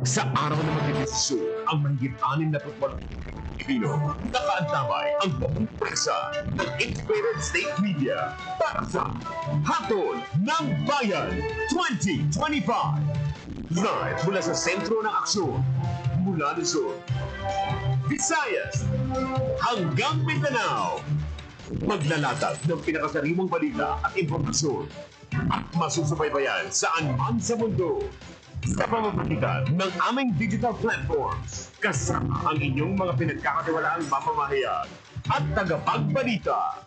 Sa araw na magdidesisyon ang mahigit 68 Pilipino, nakaantabay ang buong pwersa ng Integrated State Media para sa Hatol ng Bayan 2025. Live mula sa sentro ng aksyon, mula Luzon, Visayas, hanggang Mindanao. Maglalatag ng pinakasariwang balita at impormasyon at masusubaybayan saan man sa mundo sa pamamagitan ng aming digital platforms kasama ang inyong mga pinagkakatiwalaang mamamahayan at tagapagbalita.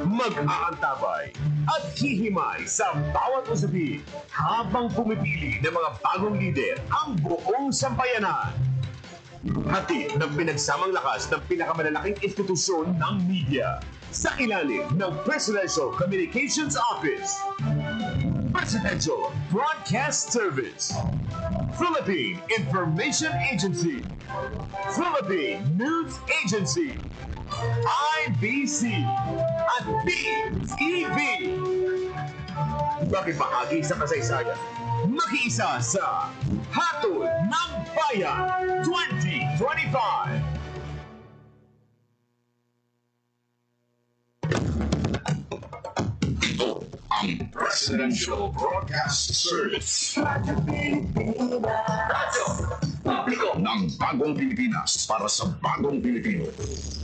Mag-aantabay at hihimay sa bawat usapin habang pumipili ng mga bagong lider ang buong sampayanan. Hatid ng pinagsamang lakas ng pinakamalalaking institusyon ng media sa ilalim ng Presidential Communications Office, Presidential Broadcast Service, Philippine Information Agency, Philippine News Agency, IBC, at BTV. Makibahagi sa kasaysayan, makiisa sa Hatol ng Bayan 2025. Ang Presidential Broadcast Service. Radyo Publiko ng Bagong Pilipinas para sa Bagong Pilipino.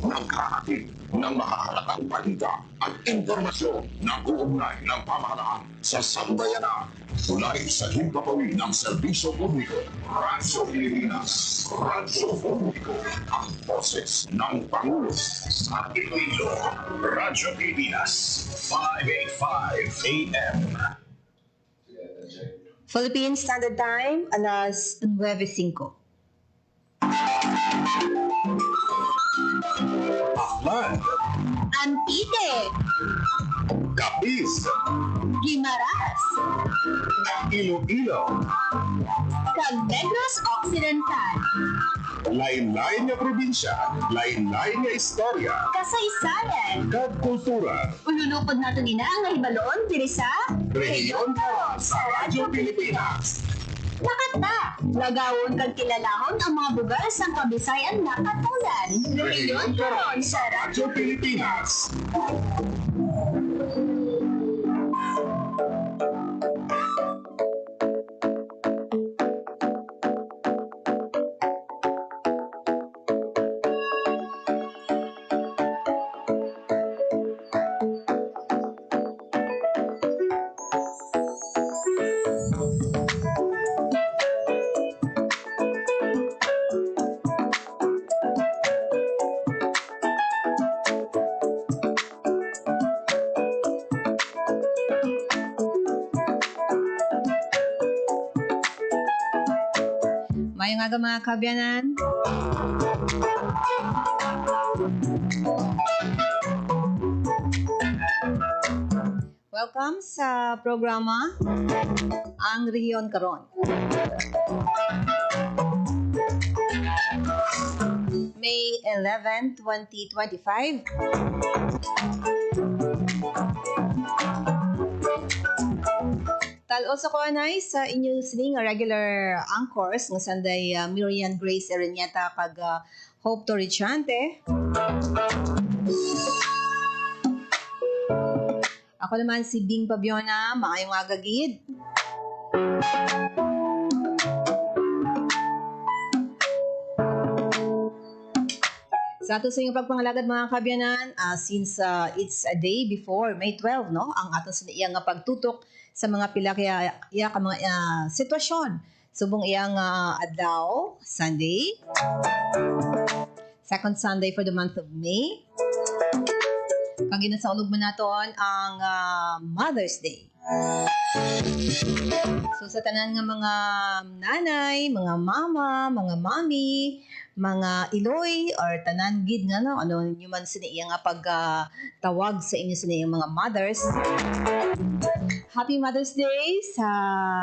Naghahatid ng makakalagang balita at impormasyon na uugnay ng pamahalaan sa sambayanan. Tulay sa himpapawid ng serbisyo publiko. Radyo Pilipinas. Radyo Publiko. Ang boses ng Pangulo sa Pilipino. Radyo Pilipinas. 585 AM. Philippine Standard Time, alas 9:05. Aklan. Antique, Capiz. Guimaras, Iloilo. Negros Occidental, Lain-lain nga probinsya, lain-lain nga istorya, Kasaysayan. kag kultura. Ululupod nato nina ang nahibaloon diri sa Rehiyon Karon sa Radyo Pilipinas. Nakata, lagawon kag kilalahon ang mga bugal sa Kabisayan na katulan. Rehiyon Karon sa Radyo Pilipinas. Mayong aga mga kabyanan. Welcome sa programa Ang Rehiyon Karon. May 11, 2025. Talo sa kuanay sa inyo sining regular anchors nga sanday Miriam Grace Erenieta kag Hope Torrichante. Ako naman si Bing Pabiona, maayong agagid. Sa ato sa inyong pagpangalagad mga kabyanan, since it's a day before May 12, no? Ang ato sa iyang pagtutok sa mga pila kaya ka mga sitwasyon. Subong iyang adlaw, Sunday. Second Sunday for the month of May. Kag ginasaulog man naton ang Mother's Day. So sa tanan nga mga nanay, mga mama, mga mami, mga iloy or tanan gid nga no ano nyo man sa iya nga pagtawag sa inyo sa iyang mga mothers. Happy Mother's Day sa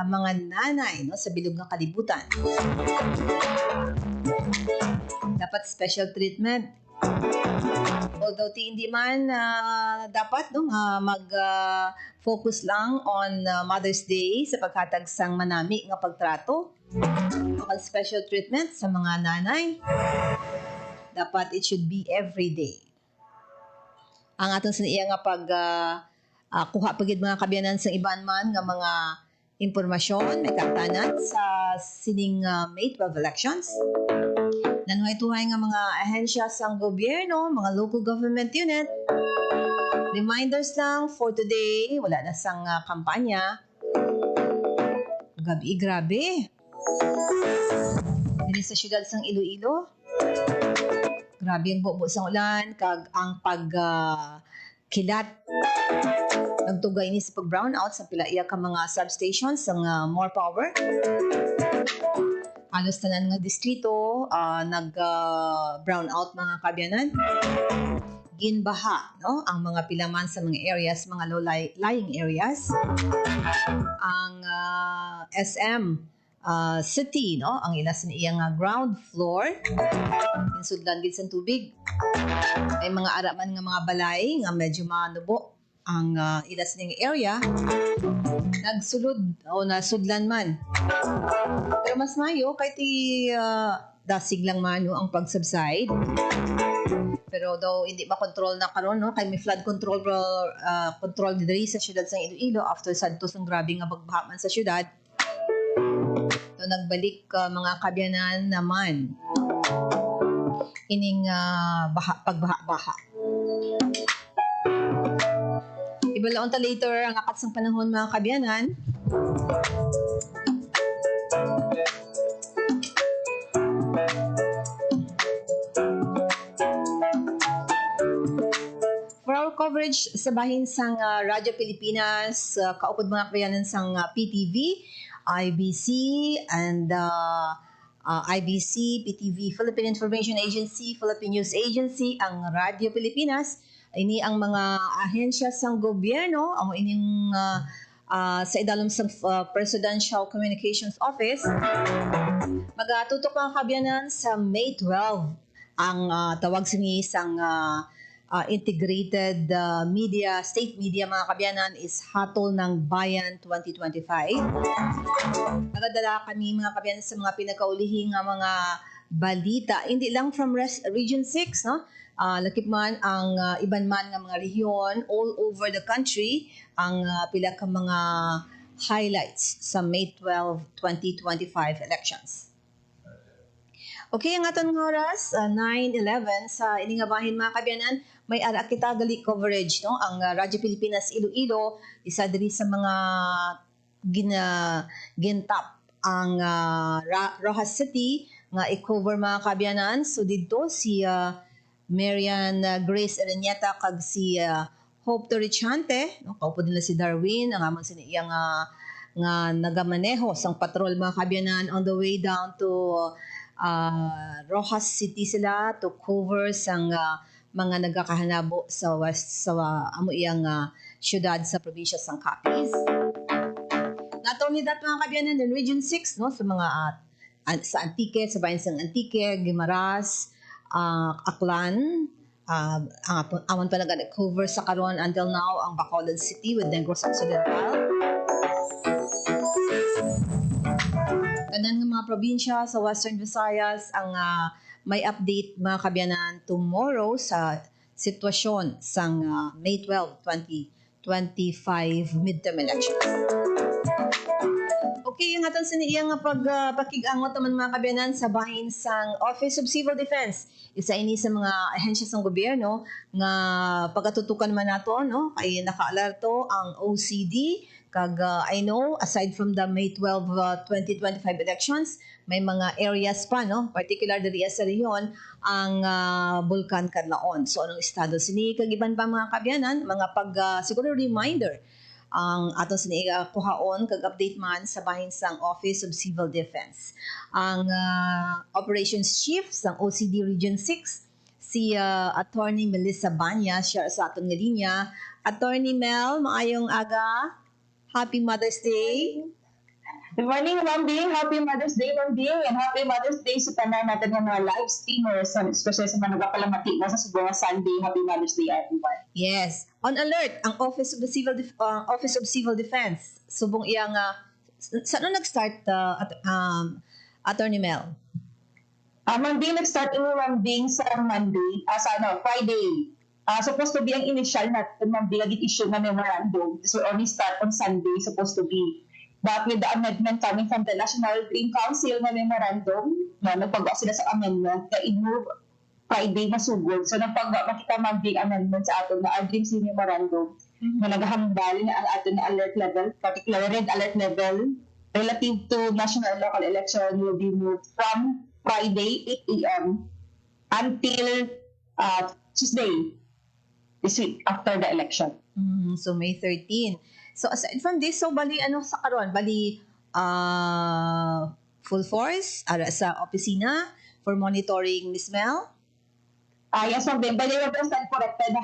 mga nanay no sa bilog nga kalibutan. Dapat special treatment Although hindi man dapat no mag-focus lang on Mother's Day sa paghatag sang manami nga pagtrato o special treatment sa mga nanay. Dapat it should be every day. Ang atong siniya nga kuha pagid mga kabyanan sa iban man nga mga impormasyon may kaktanan sa sining May 12 elections. Nanuhay-tuhay nga mga ahensya sa gobyerno, mga local government unit. Reminders lang for today, wala na sang kampanya. Gabi, grabe. Dili sa syudad sang Iloilo. Grabe ang bubo sa ulan, kag ang kilat. Nagtugay ni sa pag-brownout sa pila iya ka mga substations sang more power. Halos tanan nga distrito nag-brown out mga kabyanan. Ginbaha no ang mga pilaman sa mga areas, mga low-lying areas. Ang SM City no ang ila sa iyang ground floor insudlan gid sa tubig. May mga araman nga mga balay nga medyo manubo ang ila sa area. Nagsulod o nasudlan man. Pero mas mayo kay ti dasig lang man no, ang pag-subside. Pero daw hindi ma-control na karon no kay may flood control control diri sa syudad sa Iloilo after santos ng grabe nga pagbaha man sa syudad. So nagbalik mga kabyanan naman ining pagbaha-baha. Ibalaon ta later ang akat sang panahon mga kabyanan. For our coverage sa bahin sang Radyo Pilipinas, kaupod mga kabyanan sang PTV, IBC, and IBC, PTV, Philippine Information Agency, Philippine News Agency, ang Radyo Pilipinas. Ini ang mga ahensya sang gobyerno, amo ining sa idalom sang Presidential Communications Office. Magatutok mga kabyanan sa May 12 ang tawag sini sang integrated media, state media mga kabyanan is Hatol ng Bayan 2025. Nagadala kami mga kabyanan sa mga pinakaulihing mga balita, hindi lang from Region 6, no? Lakip man ang iban man nga mga rehiyon all over the country ang pila ka mga highlights sa May 12, 2025 elections. Okay, ang aton nga oras, 9:11 sa ining bahin mga kabyanan, may ara kita gali coverage no ang Radyo Pilipinas Iloilo, isa diri sa mga gintap ang Rojas City nga i-cover mga kabyanan. So dito si Marian Grace Araneta kag si Hope Torrichante, no? Kaupo nila si Darwin, ang amang siniya nga nagamaneho sang patrol mga kabyanan on the way down to Rojas City sila to cover sang mga nagkakahanabo sa west sa amo iyang syudad sa probinsya sang Capiz. Not only that mga kabyanan in Region 6 no sa mga sa Antique, sa bayan sang Antique, Guimaras, Aklan, amon pa nag-cover sa karon until now ang Bacolod City with Negros Occidental. Tanan nga mga probinsya sa Western Visayas ang may update mga kabyanan tomorrow sa sitwasyon sang May 12, 2025 midterm elections. Okay, yung atong siniya nga pagkigangot naman mga kabyanan sa bahin sang Office of Civil Defense. Isa ini sa mga ahensya sang gobyerno nga pagatutukan man nato no kay nakaalerto ang OCD kag I know aside from the May 12 2025 elections may mga areas pa no particular diri sa rehiyon ang Bulkan Canlaon. So anong estado sini kag iban pa mga kabyanan mga siguro reminder ang ato siniga kuhaon kag update man sa bahin sang Office of Civil Defense. Ang Operations Chief sang OCD Region 6 si Attorney Melissa Banya siya sa aton nga linya. Attorney Mel, maayong aga. Happy Mother's Day. Good morning, Ma'am Bing. Happy Mother's Day, Ma'am Bing. And happy Mother's Day sa tanan natin ng mga live streamers, especially sa mga nagapalamati na sa Subuanga Sunday. Happy Mother's Day, everyone. Yes. On alert, ang Office of Civil Defense. Subong iyang saan nag-start Attorney Mel? Ma'am Bing, nag-start in Ma'am Bing sa Monday, Friday. Supposed to be ang initial natin, Ma'am Bing, issue na memorandum. So only start on Sunday, supposed to be. But with the amendment coming from the National Green Council na memorandum, na nagpagawa sila sa amendment, na i-move Friday masugod. So makita Ma'am Bing amendment sa aton na agency memorandum na naghambal na ang aton na alert level, particularly red alert level, relative to national and local election will be moved from Friday 8 a.m. until Tuesday this week after the election. So May 13. So aside from this, so bali sa karon? Bali full force sa opisina for monitoring Miss Mel? Yes, Ma'am Bing. Bali, stand corrected na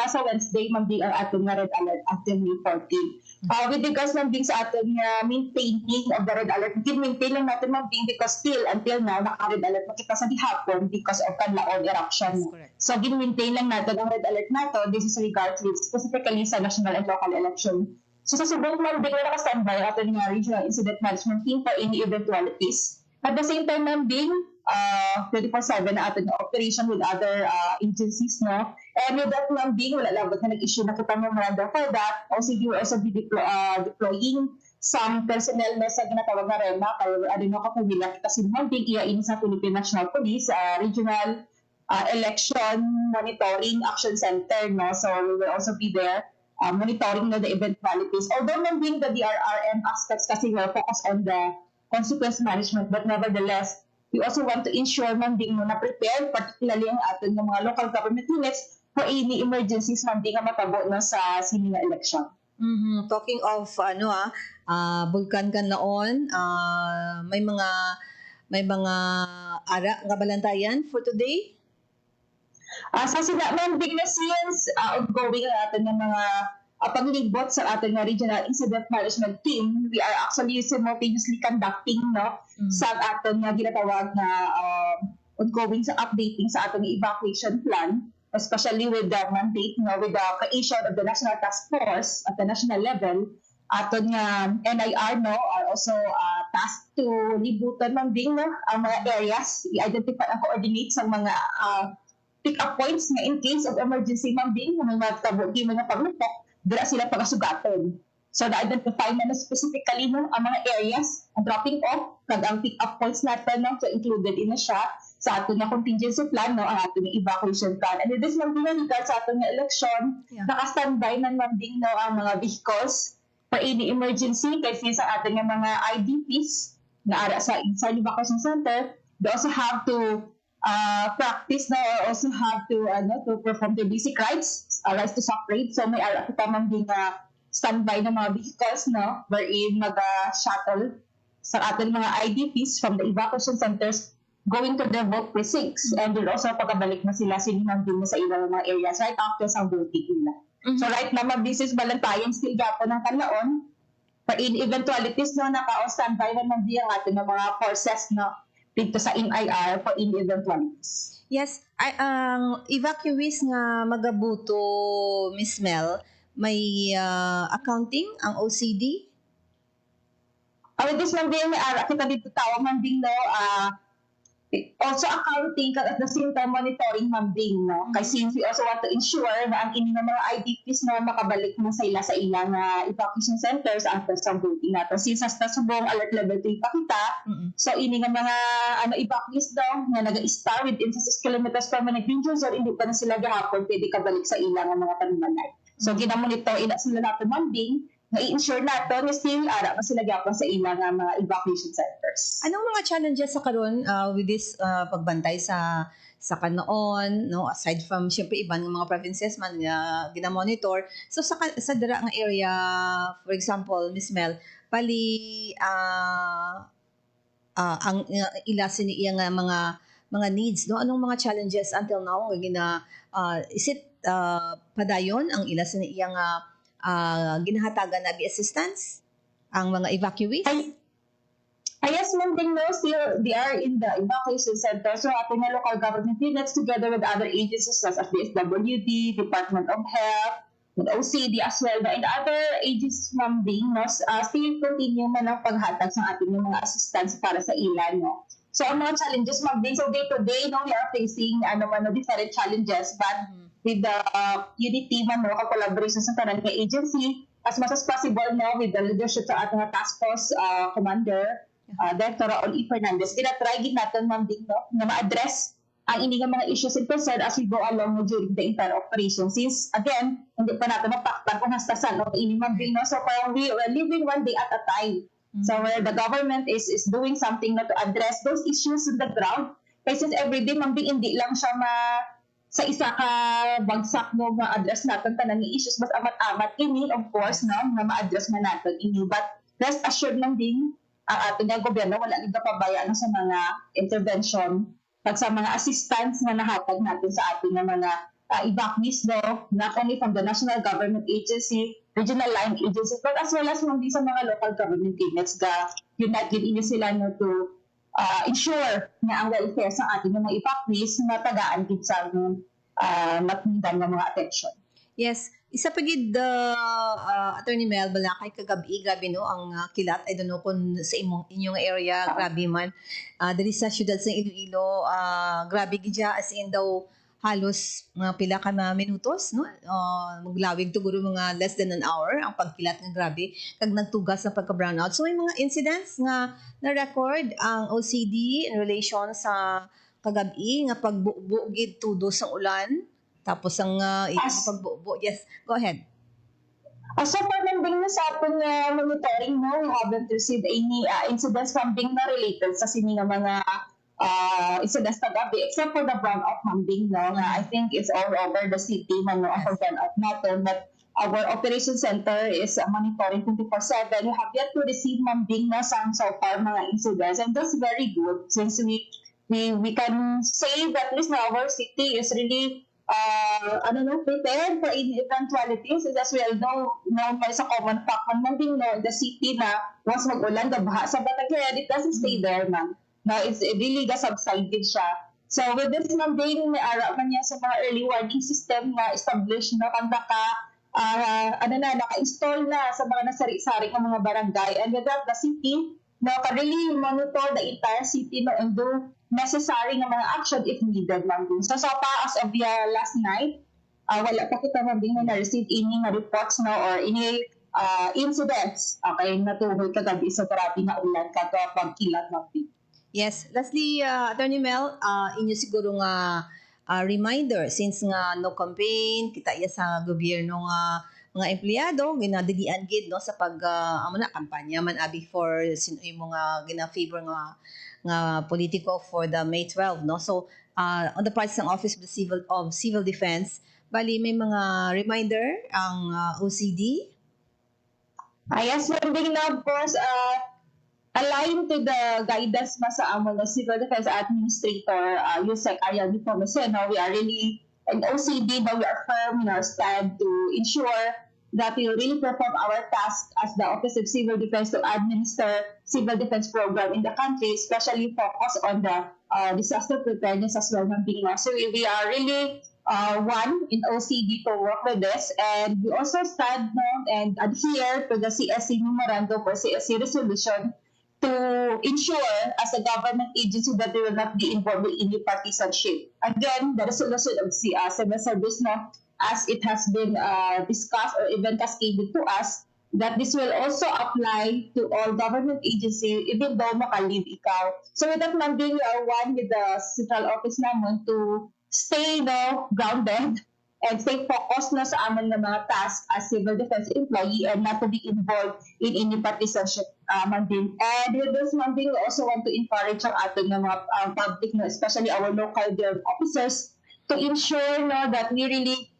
sa Wednesday, Ma'am Bing, ang ating red alert until May 14. With regards, Ma'am Bing, sa ating maintaining of the red alert, maintain lang natin, Ma'am Bing, because still, until now, naka-red alert makita sa dihapon because of Canlaon eruption. So, maintain lang natin ang red alert nato. This is regards with specifically sa national and local election. So, sa Subong, Ma'am Bing, naka-standby ang ating regional incident management team for any eventualities. At the same time, Ma'am Bing, 24/7 na ating operation with other agencies, no? And with that, Ma'am Bing, wala labot na nag-issue na kita memorandum for that. OCD will also be deploying some personnel na sa ginatawag na REMA, kaya kapamilya kita si Ma'am Bing, iyain sa Philippine National Police, Regional Election Monitoring Action Center, no? So we will also be there monitoring the eventualities. Although, Ma'am Bing, the DRRM aspects kasi will focus on the consequence management, but nevertheless, we also want to ensure, Ma'am Bing, na prepare, particularly ang atin ng mga local government units for any emergencies, Ma'am Bing, na matabo na sa sining election. Talking of Bulkan Canlaon, may mga ara nga balantayan for today? Sa sila, Ma'am Bing, na since ongoing ang atin ng mga paglibot sa ating regional incident management team, we are actually simultaneously conducting sa ating ginatawag na ongoing sa updating sa ating evacuation plan, especially with the mandate, with the creation of the National Task Force at the national level. Aton nga NIR are also tasked to libutan, Ma'am Bing, ang mga areas, i-identify and coordinate sa mga pick-up points na in case of emergency, Ma'am Bing, may matabo, di mga paglupok, dira sila pagasugaton. So, na-identify na specifically ang mga areas, ang dropping off, kag ang pick-up points natin, so included in na siya sa ating na contingency plan, ang ating evacuation plan. And with this, Ma'am Bing, regard sa ating election, naka-standby na, Ma'am Bing, ang mga vehicles for any emergency, kasi sa ating mga IDPs na ara sa inside evacuation center, they also have to practice na, or also have to perform their basic rights to separate. So may ara kita, Ma'am Bing, standby ng mga vehicles, wherein mag-shuttle sa ating mga IDPs from the evacuation centers going to their vote precincts. And then also pagkabalik na sila Ma'am Bing, sa ilang mga areas right after sa voting nila. So right now, Ma'am Bing, this is balantayan still gapo ng Canlaon. For in eventualities, naka-standby na, Ma'am Bing, ang ating mga forces dito sa NIR for in eventualities. Yes, ang evacuees nga magabuto, Miss Mel, may accounting ang OCD? With this, Ma'am Bing, kita dito tawag, Ma'am Bing, also accounting at the same time monitoring, Ma'am Bing, kasi since we also want to ensure na ang ining mga IDPs na makabalik na sa ilang evacuation centers after sa voting natin. Since sa Subong alert level 3 pa kita, so ining mga evacuees daw na nag-star within sa 6 kilometers permanent danger zone, hindi pa na sila gahapon pwede kabalik sa ilang mga panumanay. So ginamonitor sila natin, Ma'am Bing, na i-ensure natin na still ara pa sila gapon sa ilang mga evacuation centers. Anong mga challenges sa karon with this pagbantay sa Canlaon, aside from syempre ibang mga provinces man nga ginamonitor, so sa dira nga area, for example, Miss Mel, pali ang ilasin niya nga mga needs, anong mga challenges until now nga is it padayon ang ilasin niya nga ginahatagan na assistance ang mga evacuees? Yes, Manding, no, still they are in the evacuation center. So ating nga local government units together with other agencies such as DSWD, Department of Health, with OCD as well, and other agencies, Manding, no, still continue man ang paghatag sa ating mga assistance para sa ilan, no. So ang mga challenges, Manding, so day to day, no, we are facing different challenges, but with the unity man, no, collaboration sa tanan nga agency, as much as possible, no, with the leadership sa ating task force commander, Dr. Raul E. Fernandez, tinatry gid natin, Ma'am Ding, no, na ma-address ang ini nga mga issues and concern as we go along during the entire operation. Since, again, hindi pa natin mapaktan kung hastasan, no, ini, Ma'am Ding, no, so parang we are living one day at a time. So where the government is doing something na to address those issues on the ground. Kasi every day, Ma'am Ding, hindi lang siya sa isa ka bagsak mo ma-address natin tanan ng issues, mas amat-amat ini, of course, no, na ma-address man natin ini. But rest assured, Ma'am Ding, ang ating gobyerno wala nang pabayaan sa mga intervention at sa mga assistance na nahatag natin sa ating mga evacuees, no, not only from the national government agency, regional line agencies, but as well as sa mga local government units that united inyo sila, no, to ensure na ang welfare sa ating mga evacuees na tagaan din sa matindang ng mga attention. Yes, isa pa gid Attorney Mel balakay kagabi grabe no ang kilat I don't know kung sa inyong area grabe man dali sa syudad sa Iloilo grabe gid siya as in daw halos mga pila ka na minutos no maglawig siguro mga less than an hour ang pagkilat nga grabe kag nagtugas sa pagka brownout. So may mga incidents nga na record ang OCD in relation sa kagabi nga pagbuo gid tudos ng ulan. Tapos ang pagbuo. Yes, go ahead. So far, Manding, sa ating monitoring, no, we haven't received any incidents from being na related sa sini nga mga incidents kagabi, except for the brownout, Manding, no. I think it's all over the city, man, no, ang brownout natin. But our operation center is monitoring 24/7. We have yet to receive, Manding, no, some so far mga incidents. And that's very good since we can say that at least now our city is really prepared for any eventualities. As well, may sa common fact man din, no, the city na once mag-ulan, baha sa Batangas, it doesn't stay there, man. No, it's really subsided siya. So with this, man din, may ara man niya sa mga early warning system na established na kanda ka, naka-install na sa mga nasari-sari ng mga barangay. And with that, the city, no, can really monitor the entire city, no, and do necessary ng mga action if needed lang din. So pa as of last night, wala pa kita mabing na receive any reports, no, or any incidents na tuhoy kagabi sa grabe na ulan kada pagkilat ng. Yes, lastly, Attorney Mel, inyo siguro nga reminder since nga no campaign kita iya sa gobyerno nga mga empleyado ginadilian gid no sa pag kampanya man abi for sino yung mga gina-favor nga politiko for the May 12, no. So on the part ng Office of Civil Defense bali may mga reminder ang OCD. Yes, Manding, na of course aligned to the guidance sa among Civil Defense Administrator Yusek Ariel Pomeseno, we are really an OCD, but we are firm in our stand to ensure that we will really perform our task as the Office of Civil Defense to administer civil defense program in the country, especially focus on the disaster preparedness as well. So we are really one in OCD to work with this, and we also stand and adhere to the CSC memorandum or CSC resolution to ensure as a government agency that they will not be involved in any partisanship. Again, the resolution of civil service, as it has been discussed or even cascaded to us, that this will also apply to all government agencies even though makalib ikaw. So with that, Manding, we are one with the central office naman to stay grounded and stay focused na sa amin na mga task as civil defense employee and not to be involved in any partisanship, Manding. And with this, Manding, we also want to encourage ang ating mga public, especially our local officers, to ensure that we really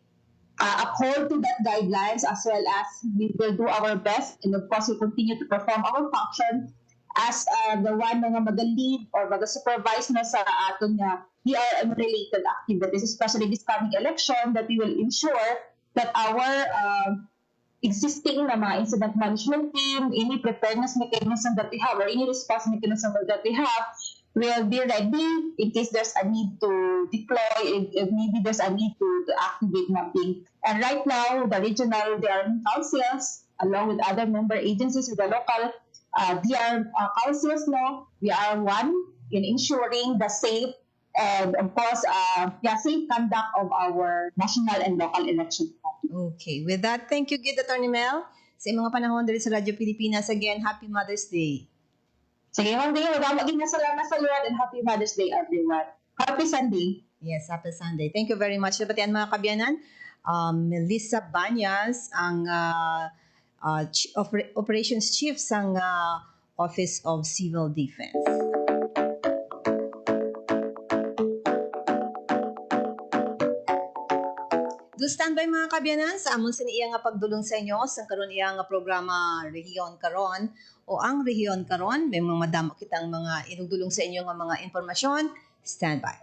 uphold to that guidelines, as well as we will do our best and of course we continue to perform our function as the one na mag-lead or mag-supervise na sa ating DRM-related activities, especially this coming election, that we will ensure that our existing na mga incident management team, any preparedness mechanism that we have or any response mechanism that we have will be ready in case there's a need to deploy, if maybe there's a need to activate mapping. And right now, the regional DRM councils, along with other member agencies with the local DR councils, no, we are one in ensuring the safe and of course, safe conduct of our national and local election. Okay. With that, thank you, Gid Attorney Mel. Sa mga panahon dito sa Radyo Pilipinas, again, Happy Mother's Day. Sige, Ma'am Ding, maging salamat sa Lord and Happy Mother's Day, everyone. Happy Sunday. Yes, happy Sunday. Thank you very much. Napatian mga kabiyanan, Melissa Banyas, ang Operations Chief ng Office of Civil Defense. Do standby mga kabiyanan sa amon siniya nga pagdulong sa inyo sa karon iya nga programa Rehiyon Karon o ang Rehiyon Karon. May mga madamo kitang mga inugdulong sa inyo nga mga impormasyon. Standby.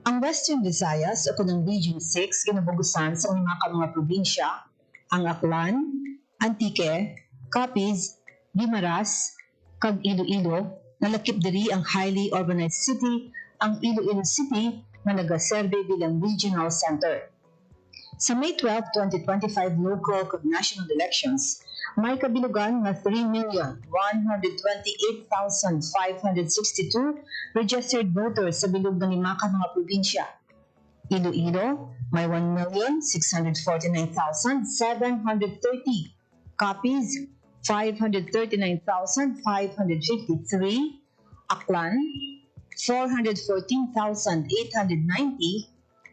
Ang Western Visayas o kanang Region 6 ginabugusan sa mga probinsya, ang Aklan, Antique, Capiz, Guimaras, kag Iloilo, nalakip diri ang highly urbanized city, ang Iloilo City na nagaserbe bilang regional center. Sa May 12, 2025 local kag national elections, may kabilugan nga 3,128,562 registered voters sa bilog ng lima ka mga probinsya. Iloilo, may 1,649,730. Capiz, 539,553. Aklan, 414,890.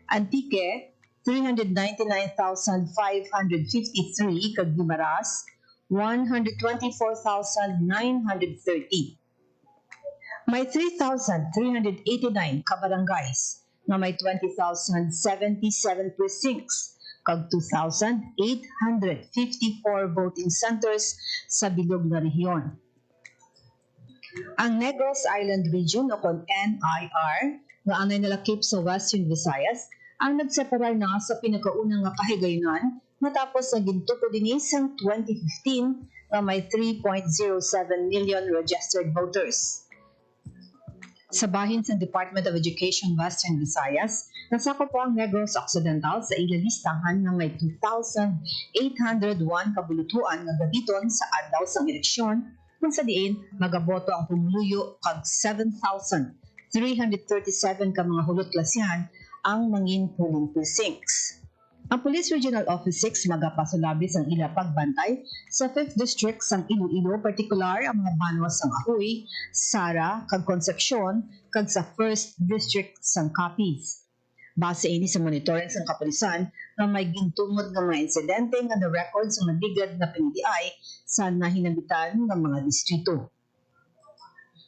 Antique, 399,553. Kag Guimaras, 124,930. May 3,389 kabarangays na may 20,077 precincts kag 2,854 voting centers sa bilog na rehiyon. Ang Negros Island Region o kon NIR nga anay nalakip sa Western Visayas ang nagseparar na sa pinakaunang nga kahigayunan matapos sa gintuko dinhi sang 2015 na may 3.07 million registered voters. Sa bahin sa Department of Education Western Visayas, nasakop po ang Negros Occidental sa ilalistahan na may 2,801 kabulutuan nga gabiton sa adlaw sang eleksyon kung sa diin magaboto ang pumuluyo kag 7,337 ka mga hulot klasihan ang mangin polling precincts. Ang Police Regional Office 6 magapasulabis ang ila pagbantay sa 5th District sang Iloilo, partikular ang mga banwas sang Ahoy, Sara, kag Concepcion, kag sa 1st District sang Capiz. Base ini sa monitoring sang kapulisan na may gintungod nga mga insidente nga na-record sa nabigad na PNPI sa nahinambitan ng mga distrito.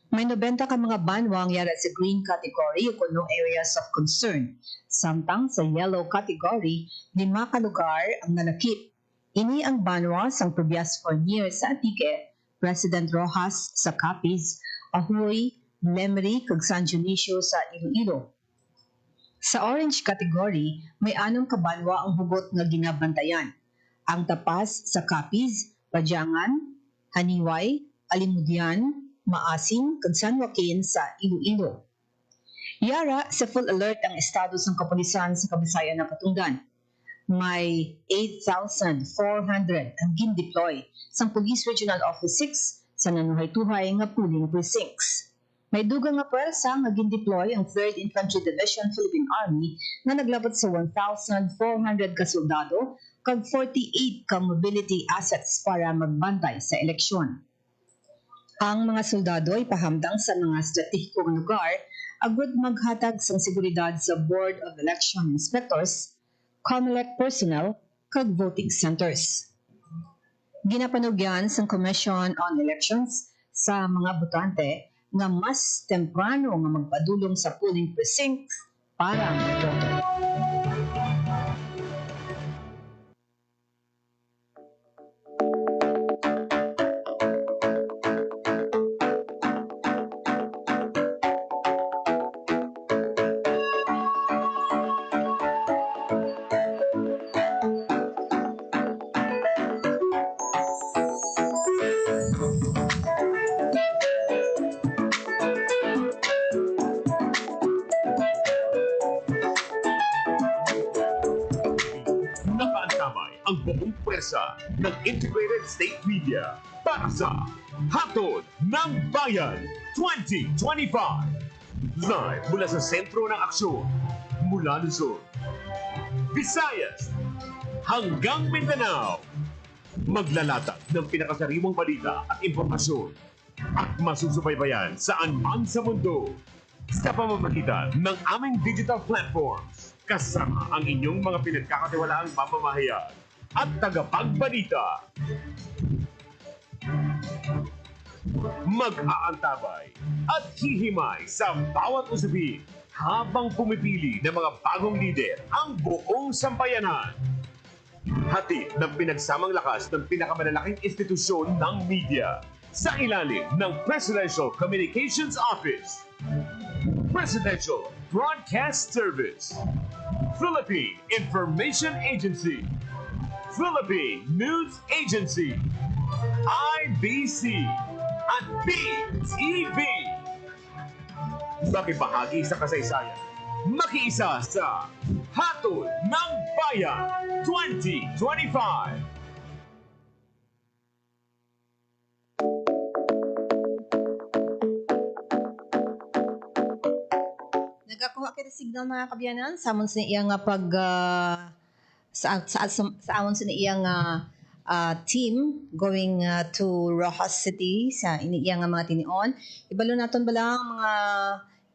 May 90 ka mga banwang yara sa green category o kuno areas of concern. Samtang sa yellow category, 5 ka lugar ang nalakip. Ini ang banwa sang Tobias Fournier sa Antique, President Rojas sa Capiz, Ahoy, Lemery, kag San Dionisio sa Iloilo. Sa orange category, may 6 ka banwa ang hugot nga ginabantayan. Ang Tapas sa Capiz, Padyangan, Haniway, Alimudian, Maasin, kag San Joaquin sa Iloilo. Yara, sa full alert ang estado ng kapulisan sa Kabisayan ng Katunggan. May 8,400 ang gin-deploy sa Police Regional Office 6 sa nanuhay-tuhay nga polling precincts. May dugang nga pwersa nga gin-deploy ang 3rd Infantry Division Philippine Army na naglabot sa 1,400 ka soldado kag 48 ka mobility assets para magbantay sa eleksyon. Ang mga soldado ay pahamdang sa mga stratehikong lugar agud maghatag sang seguridad sa Board of Election Inspectors, COMELEC personnel, kag voting centers. Ginapanugyan sang Commission on Elections sa mga botante nga mas temprano nga magpadulong sa polling precincts para magboto. ang buong pwersa ng Integrated State Media para sa Hatol ng Bayan 2025. Live mula sa sentro ng aksyon, mula Luzon, Visayas, hanggang Mindanao. Maglalatag ng pinakasariwang balita at impormasyon at masusubaybayan saan man sa mundo sa pamamagitan ng aming digital platforms kasama ang inyong mga pinagkakatiwalaang mamamahayan at tagapagbalita. Mag-aantabay at hihimay sa bawat usapin habang pumipili ng mga bagong lider ang buong sambayanan. Hatid ng pinagsamang lakas ng pinakamalalaking institusyon ng media sa ilalim ng Presidential Communications Office, Presidential Broadcast Service, Philippine Information Agency, Philippine News Agency, IBC, at PTV. Makibahagi sa kasaysayan, makiisa sa Hatol ng Bayan 2025. Nagakuha kita signal mga kabyanan sa amon sa iyang sa amon sa iyang team going to Rojas City sa iyang mga tinion. Ibalo naton bala mga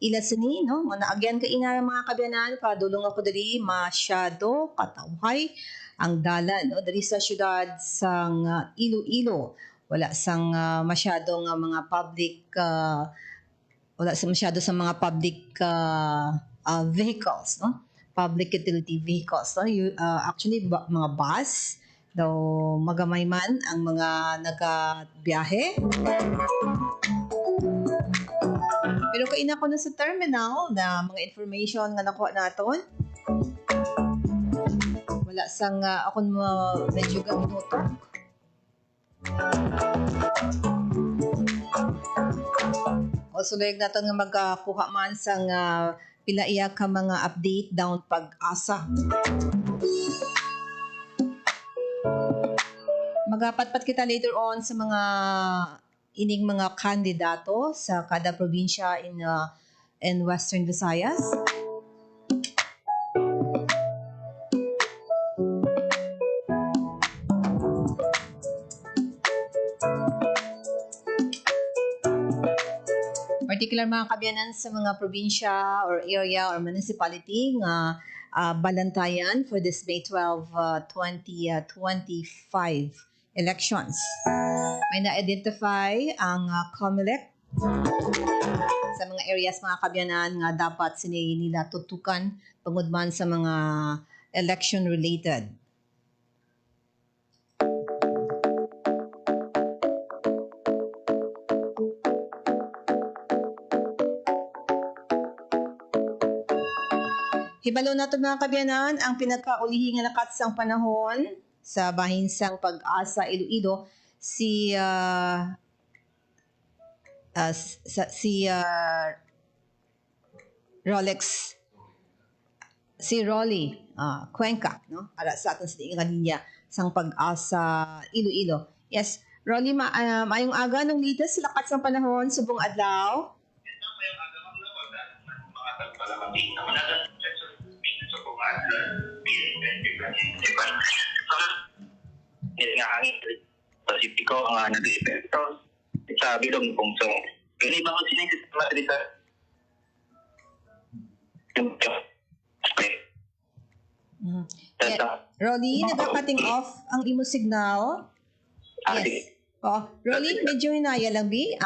ilas ni no mga naagyan ka ina mga kabyanan padulong ako dali masyado katawhay ang dalan no dali sa syudad sang Iloilo. Wala sang masyadong mga public wala sa masyado sa mga public vehicles, no? Public utility vehicles. No? Actually, mga bus, daw magamay man ang mga nagabiyahe. Pero kaina ko na sa terminal na mga information nga nakuha naton. Wala sang akong medyo gaminutok. Also, layag natin nga magkakuha man sang pilaiya ka mga update down pag-asa. Magapatpat kita later on sa mga ining mga kandidato sa kada probinsya in Western Visayas. Particular mga kabyanan sa mga probinsya or area or municipality nga balantayan for this May 12, 2025 elections. May na-identify ang COMELEC sa mga areas mga kabyanan nga dapat nila tutukan pangudman sa mga election related. Hibalo nato mga kabyanan ang pinagkaulihi nga nakatsang panahon sa bahinsang Pag-asa Iloilo si Rolly Cuenca no para sa aton sa nga linya sang Pag-asa Iloilo. Yes, Rolly maayong aga ng latest lakat sang panahon subong adlaw. Nga hangin Pasipiko ang nag-epekto sa bilong pungso. Kini ba kung sinay sistema dito? Rolly, nagka-cutting off ang imo signal. Yes. Rolly, medyo hinaya lang bi.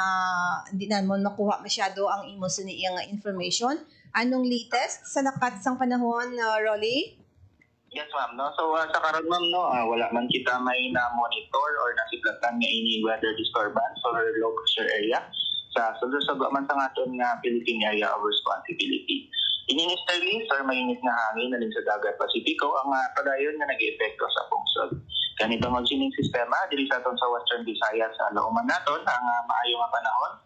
Hindi na mo nakuha masyado ang imo sa iyang information. Anong latest sa lakat sang panahon, Rolly? Yes, ma'am. No? So, sa karon, ma'am, no, wala man kita may na-monitor or nasiplatan nga ini weather disturbance or low pressure area sa man sa aton nga Philippine Area of Responsibility. Ini easterly, sir, mainit nga hangin na sa dagat Pasipiko ang padayon nga nag-epekto sa pungsod. Ganito ang sining sistema dili sa aton sa Western Visayas sa lauman naton ang maayo nga panahon.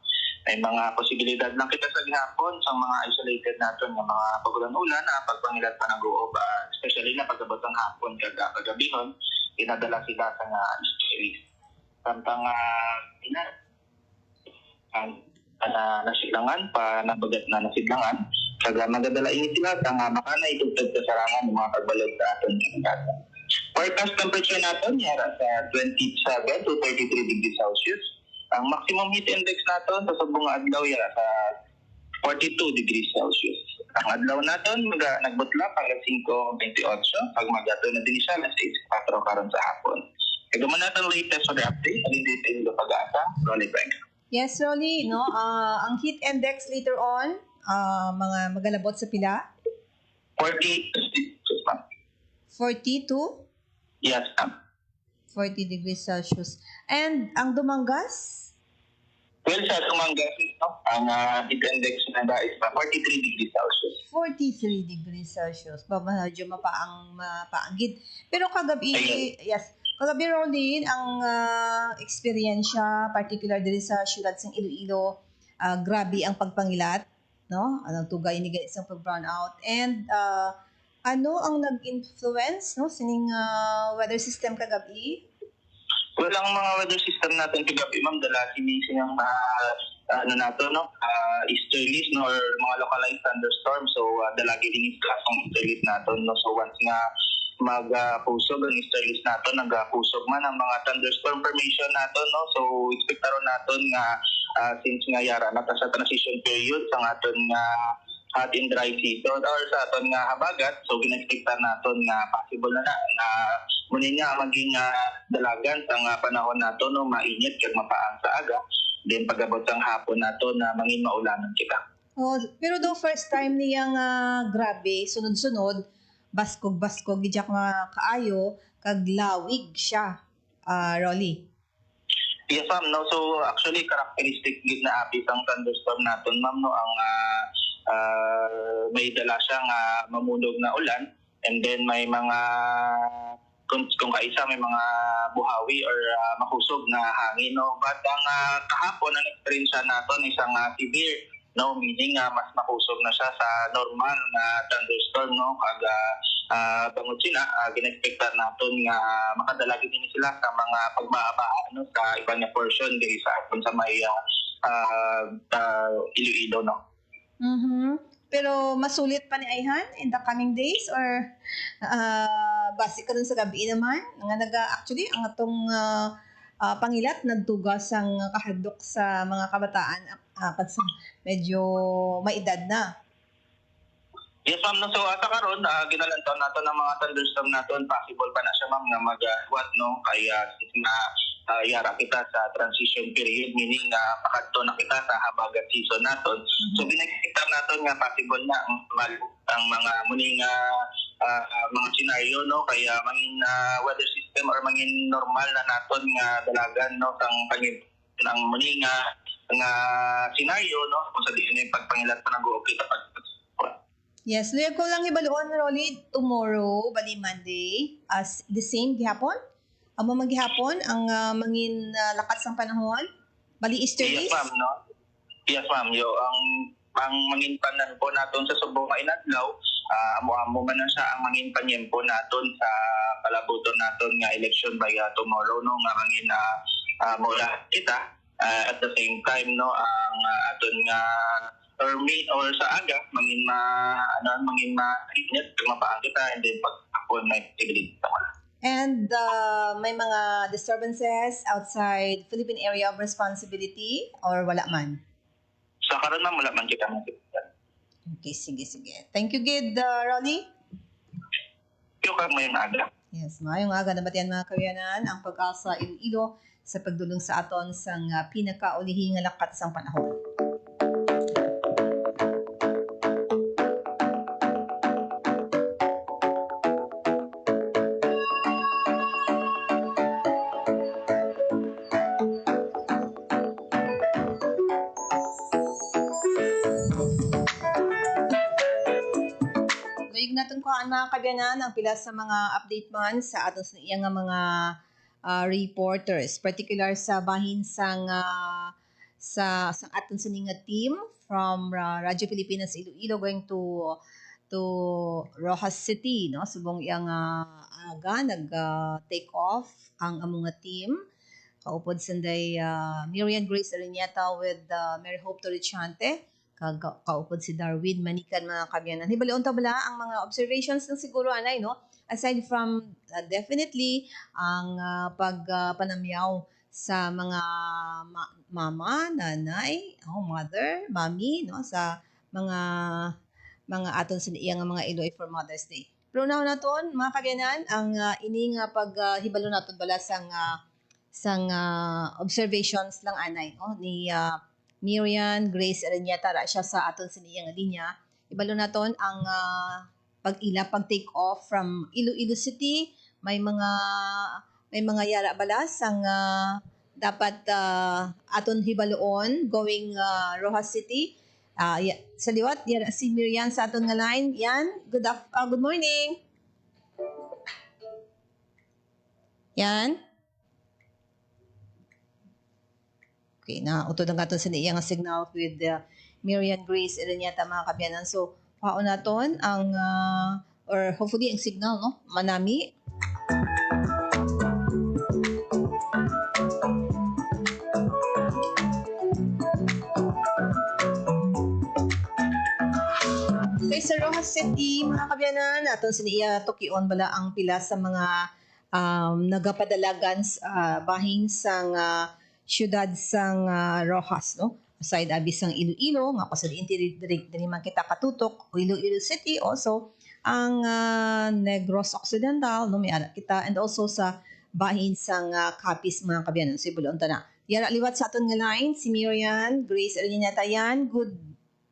May mga posibilidad lang kita sa gihapon sa mga isolated naton nga mga pagulan-ulan na pagpangilat pa nag-uob, especially na pagabot ang hapon kagabihon. inadala sila sa nga series. Samtang nasidlangan pa nabagat na nasidlangan kaga magadala ini sila sa nga makana itugtog sa sarangan ng mga pagbalod sa aton kasa. Forecast temperature naton yara sa 27 to 33 degrees Celsius. Ang maximum heat index naton sa subong nga adlaw yara sa 42 degrees Celsius. Ang adlaw naton nagbutla pag 5:28 pag magato na din siya alas 6:04 karon sa hapon. Kaya man natin latest for the update, alin dito yung pag-asa, Rolly Bank. Yes, Rolly, no? Ang heat index later on, mga magalabot sa pila? 40 degrees, ma'am. 42? Yes, ma'am. 40 degrees Celsius. And ang Dumangas? Well, sa Dumangas, ang heat index na is 43 degrees Celsius. 43 degrees Celsius. Medyo mapaanggid. Pero kagabi, yes, kagabi Rolin, ang eksperyensya, particular diri sa syudad sa Iloilo, grabe ang pagpangilat, no? Anong tugay ni isang pag-brownout. And ano ang nag-influence, no? Sining weather system kagabi? Well, ang mga weather system natin kagabi, ma'am, dala sinising easterlies, no, or mga localized thunderstorm. So, dalagi din yung klasong easterlies natin, no? So, once nga mag-pusog ang easterlies natin, nag-pusog man ang mga thunderstorm formation natin, no? So, expect naron natin nga since nga yara na sa transition period sa aton nga hot and dry season or sa aton nga habagat, so ginexpectan natin nga possible na muna nga maging dalagan sa nga panahon nato, no, mainit kag mapaang sa aga, then pagabot ang hapon nato na mangin maulanan kita. Oh, pero do first time niyang grabe, sunod-sunod, baskog-baskog, gidyak mga kaayo, kag lawig siya, Rolly. Yes, ma'am. No? So, actually, characteristic gid na apis ang thunderstorm natin, ma'am. No? Ang may dala siyang mamulog na ulan, and then may mga, kung kaisa, may mga buhawi or mahusog na hangin. No? But ang kahapon, ang experience natin isang severe, no, meaning mas mahusog na siya sa normal na thunderstorm, no, kaga bangod sila, ginexpectan natin nga makadalagi din sila sa mga pagbabaa, no, sa iba niya portion diri sa aton sa may Iloilo, no. Pero masulit pa ni Ayhan in the coming days or base ka dun sa gabi naman nga actually ang atong pangilat nagtugas ang kahadlok sa mga kabataan medyo may edad na. Yes, ma'am. No, so, ata karon ginalantaw nato ng mga thunderstorm naton, possible pa na siya, ma'am, nga mag-what, no? Kaya yara kita sa transition period, meaning pakadto na kita sa habagat season naton. So, binexpect naton nga possible na ang mga muning mga scenario, no? Kaya mangin weather system or mangin normal na naton nga dalagan, no? Sang pangin ng muning nga scenario, no? Kung sa diin yung pagpangilat pa nag-o-okay kapag yes, luyag ko lang ibaluon, Rolly, tomorrow, bali Monday, as the same gihapon? Amo maghihapon ang mangin lakas ng panahon? Bali easterlies? Yes, ma'am, no? Yes, ma'am. Ang mangin panan po naton sa subong nga inadlaw, amo man na siya ang mangin panyempo naton sa palabuton naton nga election by tomorrow, no? Nga mangin mula kita. At the same time, no, ang aton nga early or sa aga mangin mainit kag mapaang kita, and then pag hapon may tigilid naman. And may mga disturbances outside Philippine Area of Responsibility or wala man? Sa karon ma'am, wala man kita makikita. Okay, sige. Thank you, Gid, Rolly. Yung kag may aga. Yes, maayong aga nabatian mga kawianan ang Pag-asa Iloilo sa pagdulong sa aton sang pinakaulihing nga lakat sang panahon. Natin ko ang mga kabyanan ang pila sa mga update man sa aton sa iyang mga reporters, particular sa bahin sang sa aton sa nga team from Radyo Pilipinas Iloilo going to to Rojas City, no? Subong iyang aga nag-take off ang among nga team. Kaupod sanday Miriam Grace Ariñeta with Mary Hope Torrichante. Kaupod si Darwin Manikan mga kabyanan. Hibalion ta bala ang mga observations ng siguro anay, no? Aside from definitely ang pagpanamyaw sa mga mama, nanay, mother, mommy, no? Sa mga aton sa iyang mga Iloy for Mother's Day. Pero now naton mga kabyanan ang ini nga paghibalo naton bala sang observations lang anay ni Miriam Grace Ariñeta ra siya sa aton sa iyang linya. Ibalo naton ang pag-take off from Iloilo City. May mga yara bala sang dapat aton hibaloon going Rojas City. Sa liwat, yan si Miriam sa aton nga line. Yan, good morning. Yan. Okay, utod ang aton sa iya nga signal with Miriam Grace Ariñeta mga kabyanan. So, paon naton ang, or hopefully ang signal, no? Manami. Okay, sa Rojas City, mga kabyanan, aton siniya tukion bala ang pila sa mga nagapadalagan bahin sang syudad sang Rojas, no? Aside abis sang Iloilo, nga pasad diri man kita katutok, Iloilo City also ang Negros Occidental, no? May ara kita, and also sa bahin sang Capiz mga kabyanan. So ibulon ta na. Yara liwat sa aton nga line si Miriam Grace Ariñeta yan. Good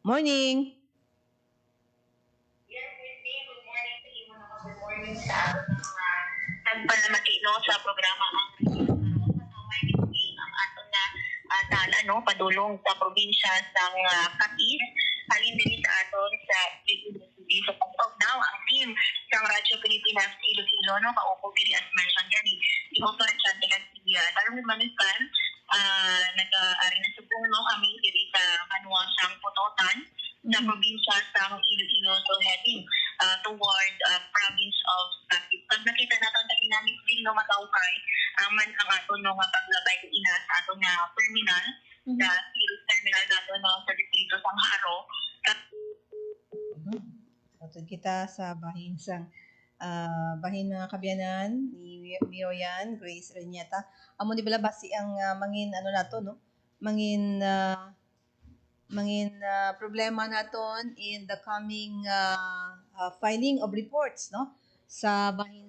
morning. Nagpalamati no sa programa ang aton na tala no padulong sa probinsya sang Capiz halin diri sa aton sa City. So now ang team sa Radyo Pilipinas Iloilo no kaupo diri as mentioned yan ni Dr. Chantelan Sibia Darwin Manikan nag-ari na subong no kami diri sa Banwa sang Putotan sa probinsya sang Iloilo, so heading toward province of Capiz. Pag nakita natin sa dynamic thing no matawkay man ang aton no nga paglabay ina sa aton nga terminal sa Sirius terminal nato no sa distrito sang Haro. Atod kita sa bahin bahin mga kabyanan ni Miriam Grace Ariñeta. Amo di bala basi ang mangin nato no? Mangin problema naton in the coming filing of reports no sa bahin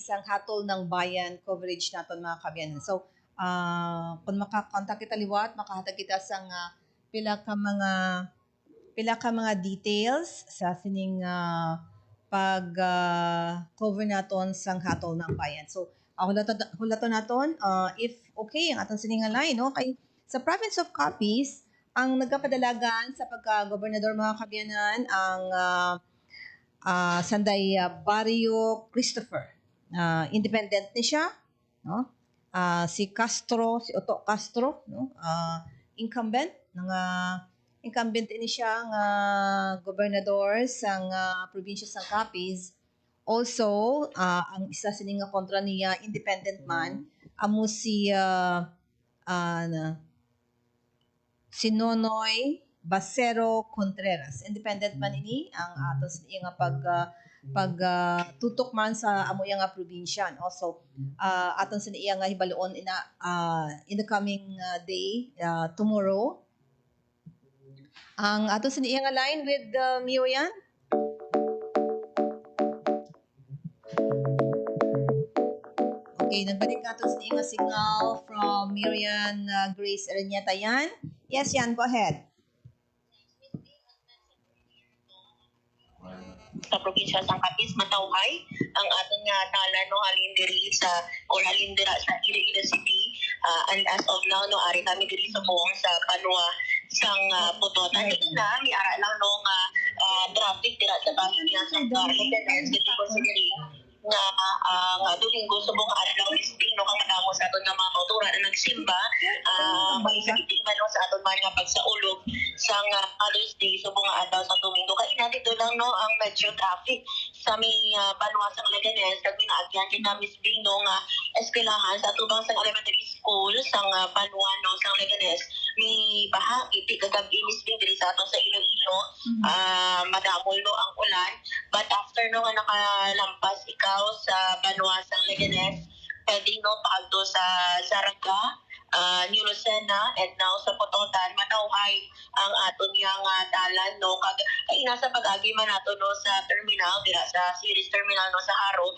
sang hatol ng bayan coverage naton mga kabyanan. So kung makakontak kita liwat, makahatag kita sang pila ka mga details sa sining pag cover naton sang hatol ng bayan. So hulaton naton if okay ang aton sining line no kay sa province of Capiz ang nagkapadalagan sa pagka-gobernador mga kabyanan ang Sanday Barrio Christopher. Independent ni siya, no? Si Otto Castro, no? Incumbent ini siya nga gobernador sang probinsya sang Capiz. Also, ang isa sining nga kontra niya independent man amo si Nonoy Basero Contreras. Independent man ini ang atos nga tutok man sa amo nga probinsya. Also, aton sa iya nga hibaloon in the coming day, tomorrow. Ang aton sa iya nga line with Miriam. Okay, nagbalik aton sa iya nga signal from Miriam Grace Ariñeta yan. Yes, yan. Go ahead. Sa probinsya sang Capiz matawhay ang aton nga tala no halin diri sa Iloilo City and as of now no ari kami diri sa buong sa Banwa sang Putotan ina ni ara lang no nga traffic dira sa bahin niya sa Independence kasi considering nga Domingo subong adlaw misbing no kang madamo sa aton nga mga kautura na nagsimba may man no sa aton mga pagsaulog sa Mother's Day subong adlaw sa Domingo kay na dito lang no ang medyo traffic sa may Banwasang Leganes kag minaagyan kita misbing no nga eskwelahan sa tubang sa elementary school sa Banwa no sa Leganes may baha iti kagabi misbing diri sa aton sa Iloilo madamol no ang ulan but after no nga nakalampas ikaw sa Banwasang Leganes pwede no paagto sa Saraga New Lucena and now sa Pototan matawhay ang aton nga dalan no kag kay nasa pag-agi man nato no sa terminal dira sa series terminal no sa Haro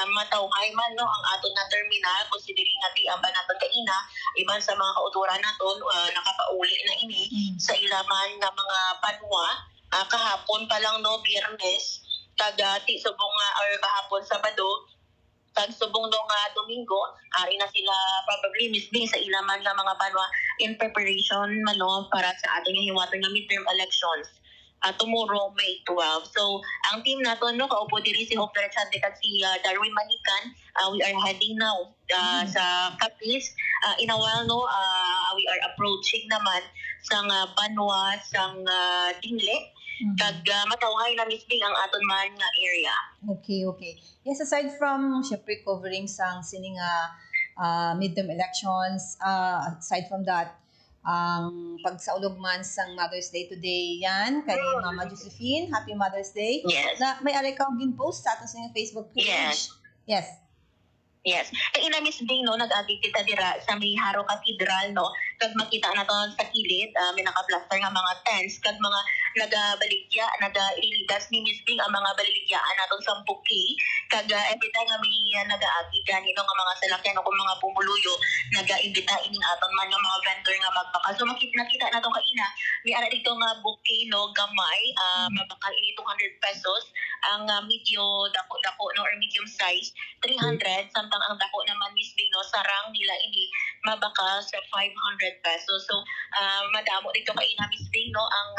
matawhay man no ang aton nga terminal considering nga di ang naton kaina iban sa mga kauturan naton nakapauli na ini sa ilaman nga mga panwa kahapon pa lang no Biyernes kag ti subong or kahapon Sabado kag subong no nga Domingo ari na sila probably misbing sa ilaman nga mga banwa in preparation man no para sa aton nga hiwaton nga midterm elections tomorrow May 12. So ang team naton no kaupo diri si Hope Diretsante kag si Darwin Manikan we are heading now sa Capiz in a while no we are approaching naman sang banwa sang Dingle kag matawhay na misbing ang aton man nga area. Okay. Yes, aside from syempre covering sang sining midterm elections, aside from that, ang pagsaulog man sang Mother's Day today yan kay Mama Josephine. Happy Mother's Day. Yes. Na may ari ka gin-post sa aton sa Facebook page. Yes. Yes. Kay ina Miss Day no nag-agi kita dira sa may Haro Cathedral no kag makita na to sa kilid may naka-plaster nga mga tents kag mga nagabaligya nagailigas ni Miss Day ang mga baligyaan naton sa buki kag every time nga may nag-aagi gani no nga mga salakyan o kung mga pumuluyo naga-imbita ining aton man nga mga vendor nga magbakal so nakita na to kaina may ara dito nga buki no gamay mabakal ini 200 pesos ang medyo dako no or medium size 300 samtang ang dako naman misbing no sarang nila ini mabaka sa 500 pesos so madamo dito kay ina misbing no ang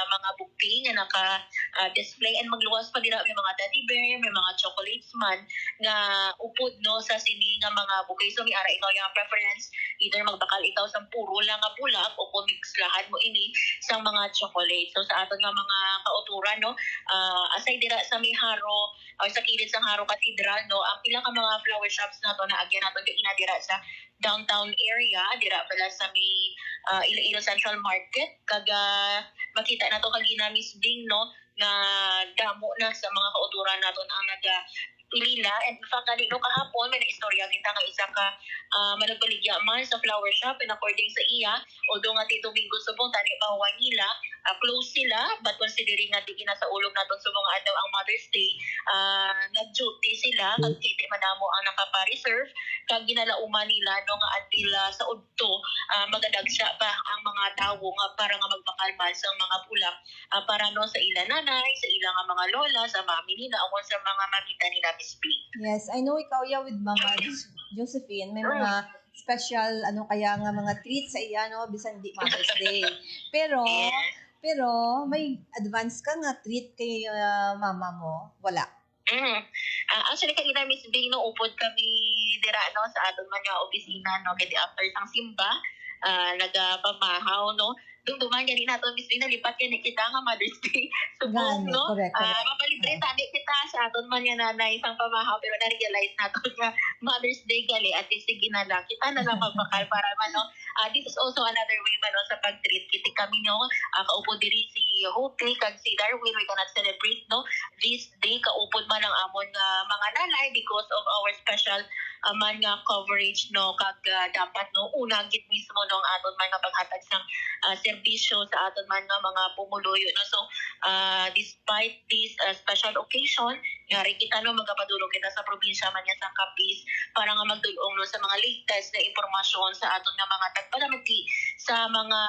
mga bukti nga naka display and magluwas pa dira may mga teddy bear may mga chocolates man nga upod no sa sini nga mga bukay so may ara ikaw yung preference either magbakal ikaw sa puro lang nga bulag o kung mixlahan mo ini sa mga chocolate so sa aton nga mga kauturan no aside dira sa may Haro o sa kilid sa Haro Cathedral no ang pila ka mga flower shops nato na agyan nato kay ina dira sa downtown area dira pala sa may Iloilo Central Market kag makita nato kag ina misbing no nga damo na sa mga kauturan naton ang pilila and in fact kanino kahapon may naistorya kita nga isa ka managbaligya man sa flower shop and according sa iya although nga Tito Bingo subong tani pa nila close sila but considering nga di sa ulog naton subong adlaw ang Mother's Day nag-duty sila kag kiti madamo ang nakapa-reserve kag ginalauman nila no nga until sa udto magadagsya pa ang mga tawo nga para nga magpakalman sa mga bulak para no sa ila nanay sa ila nga mga lola sa mami nila o sa mga mamita nila misbing. Yes, I know ikaw with Mama Josephine may mga special kaya nga mga treats sa iya no bisan di Mother's Day. Pero may advance ka nga treat kay mama mo? Wala. Actually kanina Miss Bing no upod kami dira no sa aton man nga opisina no kay after sang simba nagapamahaw no dumduman gani nato Miss Bing nalipat gani kita nga Mother's Day subong no Correct. mapalibre tani kita sa aton man nga nanay sang pamahaw pero na-realize nato nga Mother's Day gali at sige na lang kita na lang magpakal para man no this is also another way man no sa pag-treat kiti kami no kaupo diri si Hope kag si Darwin we cannot celebrate no this day kaupod man ang amon nga mga nanay because of our special man nga coverage no kag dapat no una gid mismo no ang aton man nga paghatag sang serbisyo sa aton man nga mga pumuluyo no so despite this special occasion ngari kita no magapadulong kita sa probinsya man nga sa Capiz para nga magdulong no sa mga latest na impormasyon sa aton nga mga tagpalamati sa mga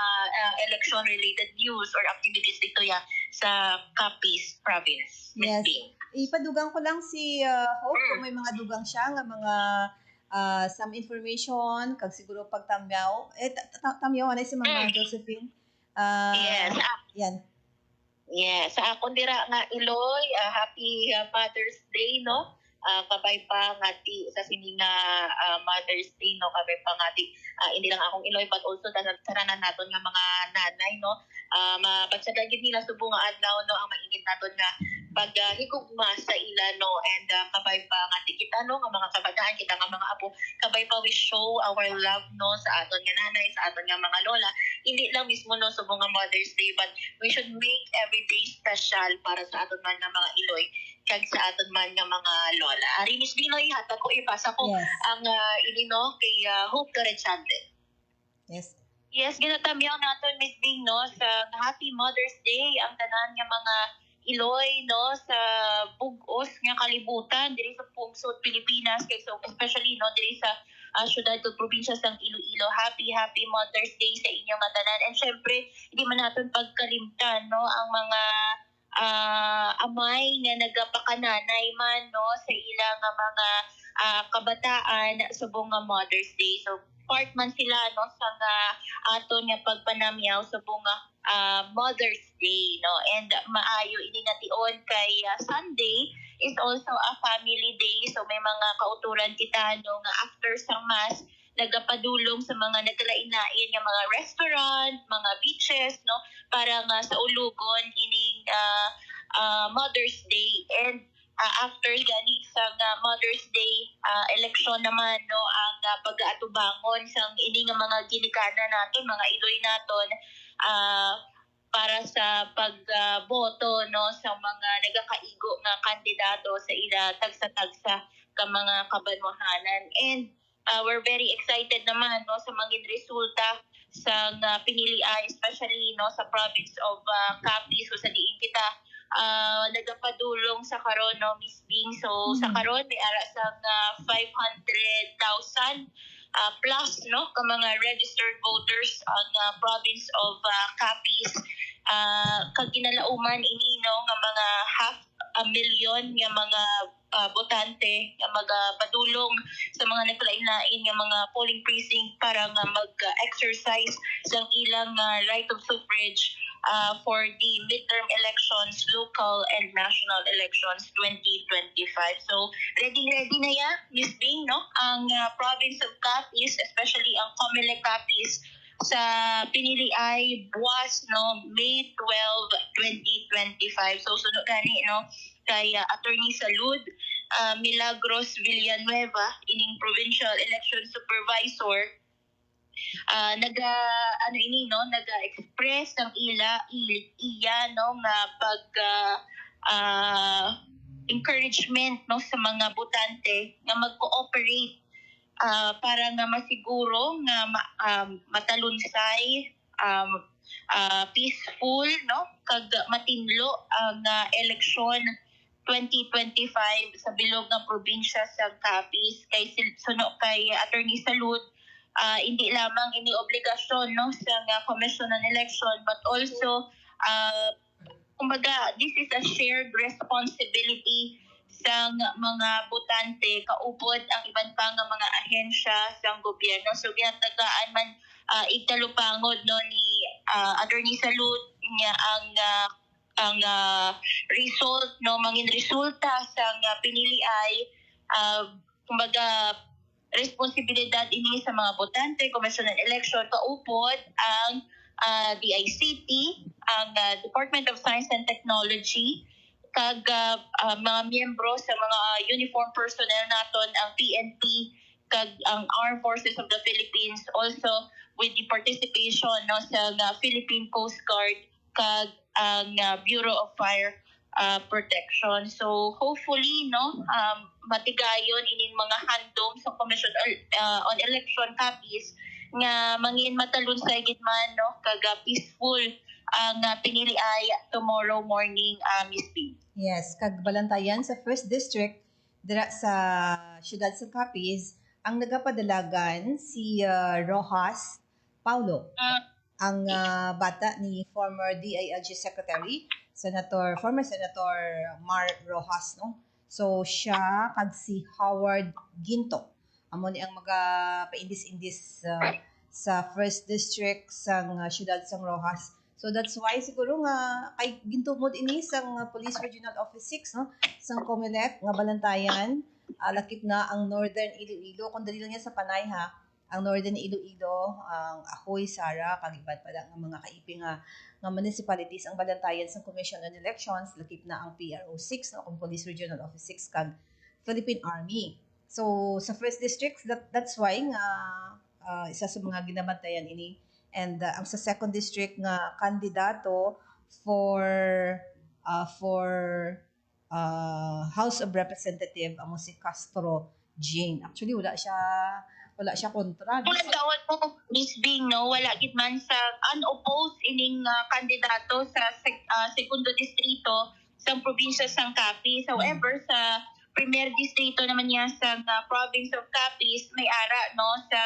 election related news or activities dito ya sa Capiz province. Yes. Ipadugang ko lang si Hope kung may mga dugang siya nga mga some information kag siguro pagtamyaw tamyaw na si Mama Josephine. Yes. Yan. Yes, sa akon dira nga Iloy, happy Mother's Day no. kabay pa ngati sa sini nga Mother's Day no, kabay pa ngati hindi lang akong Iloy but also taranan naton nga mga nanay no, mabatsada gid nila subong nga adlaw no ang mainit naton nga paghigugma sa ila no, and kabay pa ngati kita no nga mga kabataan kita nga mga apo, kabay pa we show our love no sa aton nga nanay, sa aton nga mga lola, hindi lang mismo no subong nga Mother's Day but we should make every day special para sa aton man nga mga Iloy kag sa aton man nga mga lola. Ari Miss Binoy, hatag ko ipasa ko Yes. ang ini no kay Hope Garechante. Yes. Yes, ginatamyaw naton Miss Bing no sa Happy Mother's Day ang tanan nga mga Iloy no sa bug-os nga kalibutan diri sa Pungsod, Pilipinas, kay so especially no diri sa syudad ug probinsya sang Iloilo. Happy Mother's Day sa inyong mga tanan. And syempre, hindi man naton pagkalimtan no ang mga amay nga nagapakananay man no sa ilang nga mga kabataan subong nga Mother's Day. So part man sila no sa nga aton nga pagpanamyaw subong nga Mother's Day no, and maayo ini nga tion kay Sunday is also a family day, so may mga kauturan kita no nga after sang mass nagapadulong sa mga nagkalain-lain nga mga restaurant, mga beaches no para nga sa ulugon ining Mother's Day. And after gani sa Mother's Day election naman no ang pag-aatubangon sang ini nga mga ginikanan naton, mga Iloy naton para sa pagboto no sa mga nagakaigo nga kandidato sa ila tagsa-tagsa ka mga kabanwahanan. And we're very excited naman no sa mga resulta sa pinilian, especially no sa province of Capiz. So sa diin kita nagapadulong sa karon no Miss Bing. So sa karon may ara sa 500,000 plus no ka mga registered voters ang province of Capiz. Kag ginalauman ini no nga mga 500,000 nga mga botante nga magapadulong sa mga naglain-lain nga mga polling precinct para nga mag-exercise sa ilang right of suffrage for the midterm elections, local and national elections 2025. So ready na ya Miss Bing no ang province of Capiz, especially ang Comelec Capiz sa pinili ay buwas no May 12, 2025. So sunod gani no kay Attorney Salud Milagros Villanueva ining provincial election supervisor naga-express ng iya no nga pag encouragement no sa mga botante nga mag-cooperate para nga masiguro nga matalunsay peaceful no kag matinlo ang eleksyon 2025 sa bilog nga probinsya sa Capiz. Kay suno kay Attorney Salud hindi lamang ini obligasyon no sa Commission on Election but also kumbaga this is a shared responsibility sa mga botante kaupod ang iban pa nga mga ahensya sa gobyerno. So ginatagaan man igtalupangod no ni Attorney Salud niya ang result no mangin resulta sa pinili ay kumbaga responsibilidad ini sa mga botante, Commission on Election, kaupod ang DICT, ang Department of Science and Technology, kag mga miyembro sa mga uniform personnel naton, ang PNP, kag ang Armed Forces of the Philippines, also with the participation no sa Philippine Coast Guard, kag ang Bureau of Fire Protection. So hopefully no matigayon ining mga handom sa Commission on Election Capiz nga mangin matalunsay gid man no kag peaceful ang pinili ay tomorrow morning Miss P. Yes, kag balantayan sa first district dira sa siyudad sa Capiz ang nagapadalagan si Rojas Paulo. Ang bata ni former DILG Secretary former Senator Mar Rojas no. So siya kag si Howard Ginto amo ni ang paindis-indis sa first district sang siyudad sang Rojas. So that's why siguro nga kay Ginto mod ini sang Police Regional Office 6 no sang Comelec nga balantayan lakip na ang Northern Iloilo. Kung dali lang yan sa Panay ha, ang Northern Iloilo, ang Ahoy, Sara, kagiban pa lang ang mga kaiping nga municipalities ang balantayan sa Commission on Elections, lakip na ang PRO6, no, ang Police Regional Office 6 kag Philippine Army. So sa first district, that's why nga isa sa mga ginabantayan ini. And ang sa second district nga kandidato for House of Representative amo si Castro Jane. Actually wala siya kontra. Kung nagdawat mo, Miss Bing, no, wala gid man sa unopposed ining kandidato sa segundo distrito sa probinsya sang Capiz. However, sa premier distrito naman niya sa province of Capiz, may ara no sa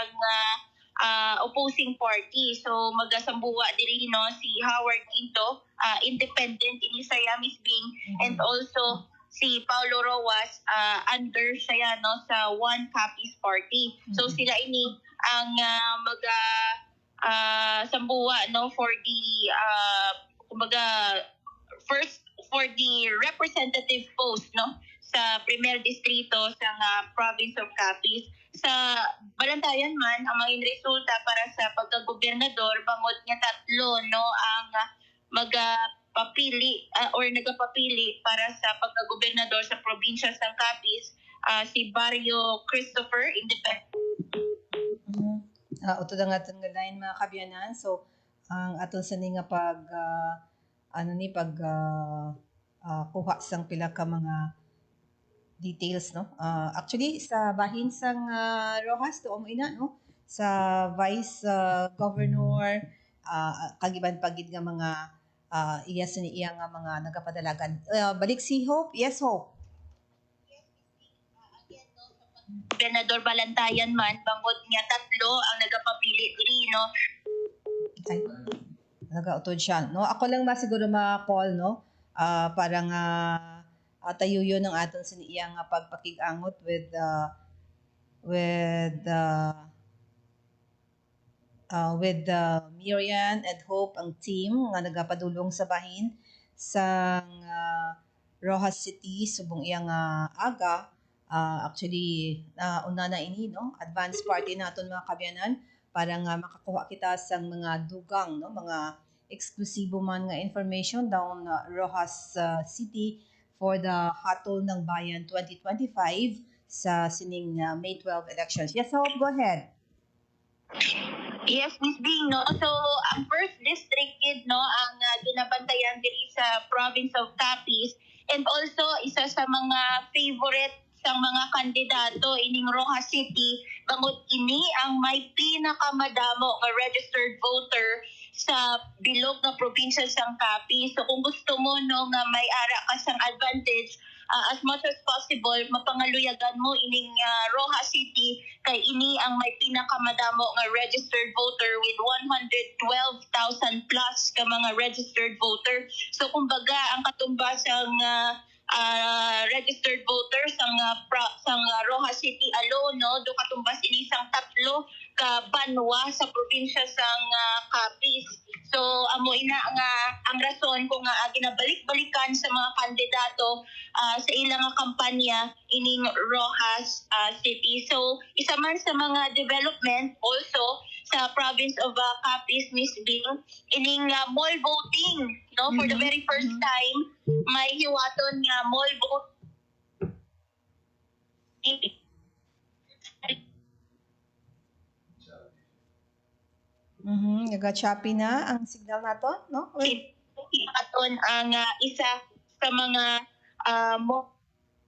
opposing party. So magasambuwa diri no si Howard Quinto, independent ini saya, Miss Bing, and also si Paulo Rojas, under siya no sa One Capiz Party. So sila ini ang sambuwa no for the kumbaga first for the representative post no sa premier distrito sa province of Capiz. Sa balantayan man ang mga resulta para sa pagkagobernador, bangod nga tatlo no ang magpapili or nagapapili para sa pagkagobernador sa probinsya ng Capiz, si Barrio Christopher, independent. Uto na nga itong line mga kabyanan. So ang aton sa nga kuha sang pila ka mga details no. Actually sa bahin sang Rojas to amo ina no sa Vice Governor kagiban pagid nga mga iya nga mga nagapadalagan. Balik si Hope. Yes, Hope. Gobernador Balantayan man, bangod nga tatlo ang nagapapili diri no. Ay, nagautod siya. No, ako lang siguro ma-call no. Para nga tayo yun ang aton sa iyang pagpakig-angot with Miriam and Hope ang team nga nagapadulong sa bahin sa Rojas City subong iyang aga. Actually una na ini no advance party naton mga kabyanan para nga makakuha kita sa mga dugang no mga eksklusibo man nga information down Rojas City for the Hatol ng Bayan 2025 sa sining May 12 elections. Yes, Hope, go ahead. Yes, Miss Bing, no? So, ang first district kid, no, ang ginabantayan diri sa province of Capiz, and also isa sa mga favorite sa mga kandidato ining Rojas City, bangod ini ang may pinakamadamo nga registered voter sa bilog na probinsya sang Capiz. So kung gusto mo no nga may ara ka sang advantage, as much as possible mapangaluyagan mo ining Rojas City kay ini ang may pinakamadamo nga registered voter with 112,000 plus ka mga registered voter. So kumbaga ang katumbas ang registered voters sang Rojas City alone no do katumbas ini sang tatlo ka banwa sa probinsya sang Capiz. So amo ina nga ang rason kung nga ginabalik-balikan sa mga kandidato sa ilang kampanya ining Rojas City. So isa man sa mga development also sa province of Capiz, Miss Bing, ining mall voting no for the very first time may hiwaton nga mall voting. Nag-choppy na ang signal nato, no? Hiwaton ang isa sa mga mall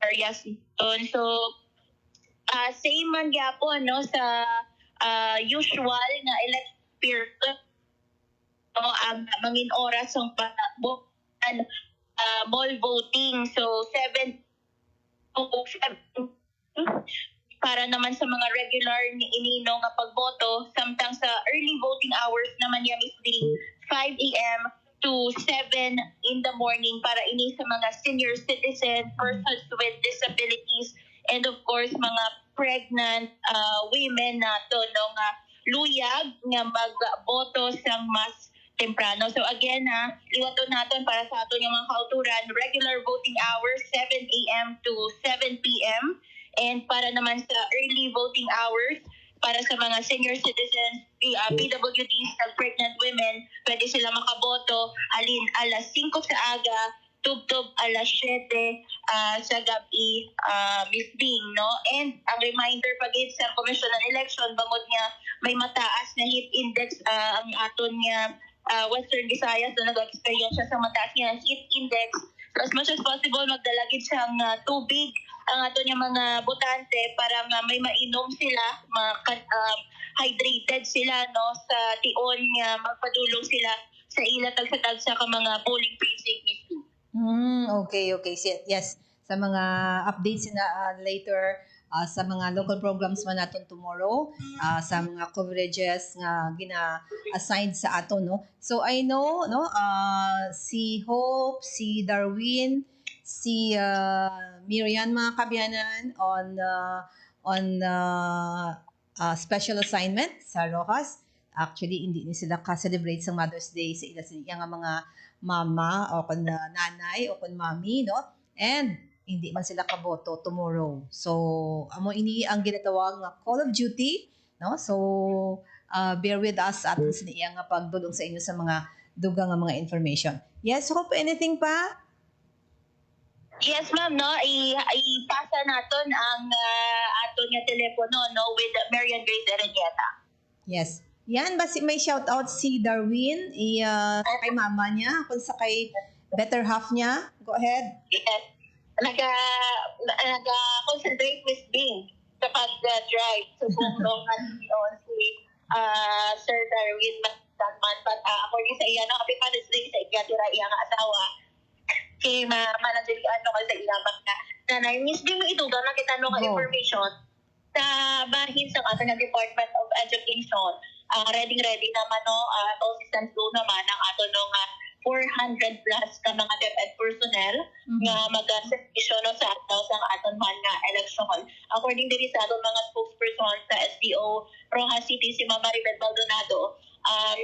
areas doon. So same man gyapon no sa usual nga election period no ang mangin oras ng mall voting. So 7 para naman sa mga regular ni inino nga pagboto, samtang sa early voting hours naman niya Miss Bing 5 a.m. to 7 in the morning para ini sa mga senior citizen, persons with disabilities, and of course mga pregnant women na to no nga luyag nga magboto sang mas temprano. So again liwaton naton para sa aton nga mga kauturan, regular voting hours 7 a.m. to 7 p.m. And para naman sa early voting hours, para sa mga senior citizens, PWDs na pregnant women, pwede sila makaboto alin alas 5 sa aga, tugtog alas 7 sa gabi, Miss Bing, no? And ang reminder pag sa Commission on Election, bangod nga may mataas na heat index ang aton nga Western Visayas na nag-experience siya sa mataas nga heat index. So as much as possible, magdalagid siyang tubig ang ato niya mga botante para may mainom sila, hydrated sila, no, sa tion nga magpadulong sila sa ilatag sa mga polling precinct mismo. Okay. Yes, sa mga updates na later sa mga local programs man naton tomorrow, sa mga coverages nga gina-assigned sa ato, no. So I know, no, si Hope, si Darwin, si Miriam mga kabyanan on special assignment sa Rojas. Actually, hindi ni sila ka-celebrate sa Mother's Day sa ila nga mga mama o kun nanay o kun mami, no? And hindi man sila kaboto tomorrow. So, amo ini ang ginatawag nga Call of Duty, no? So, bear with us aton siniya nga pagdulong sa inyo sa mga dugang nga mga information. Yes, Hope, anything pa? Yes, ma'am, no, ipasa naton ang aton nga telepono, no, with Marian Grace Erenieta. Yes. Yan, basi may shout out si Darwin, kay mama niya, kung sa kay better half niya. Go ahead. Yes. Nag-concentrate Miss Bing sa pag-drive. So, kung si Sir Darwin Magdanman, but according sa iya, nakapipanis din sa ikatira iyang asawa, kay manandilian ko sa ilabak na nanay, Miss Bing, ito daw nakita nung information sa bahin sa ating Department of Education. Ready naman, no, all systems go naman ang ato nung 400 plus ka mga DepEd personnel nga mag-servisyo no, sa aton man nga election. According din sa aton mga spokesperson sa SDO Rojas City, si Mama Maribel Maldonado,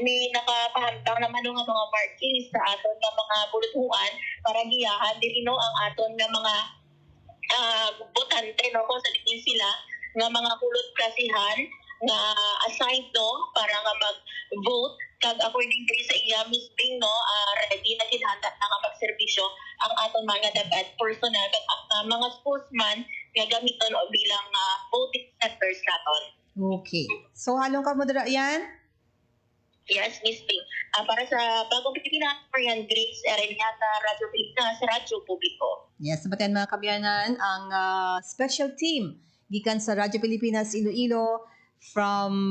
may nakapahamtang naman nga mga markings sa aton nga mga bulutuan para giyahan dili no ang aton nga mga botante, no, kung sa diin sila nga mga kulot klasihan nga assigned, no, para nga mag-vote kag according din sa iya Miss Bing, no, ready na kinahanglan na nga magserbisyo ang aton mga DepEd personnel kag mga spokesman nga gamiton o bilang voting centers naton. Okay. So, halong ka mo dira yan? Yes, Miss Bing. Para sa Bagong Pilipinas, Marian Grace Ereniata, Radyo Pilipinas, Radyo Publiko. Yes, napatayan mga kabyanan, ang special team gikan sa Radyo Pilipinas Iloilo from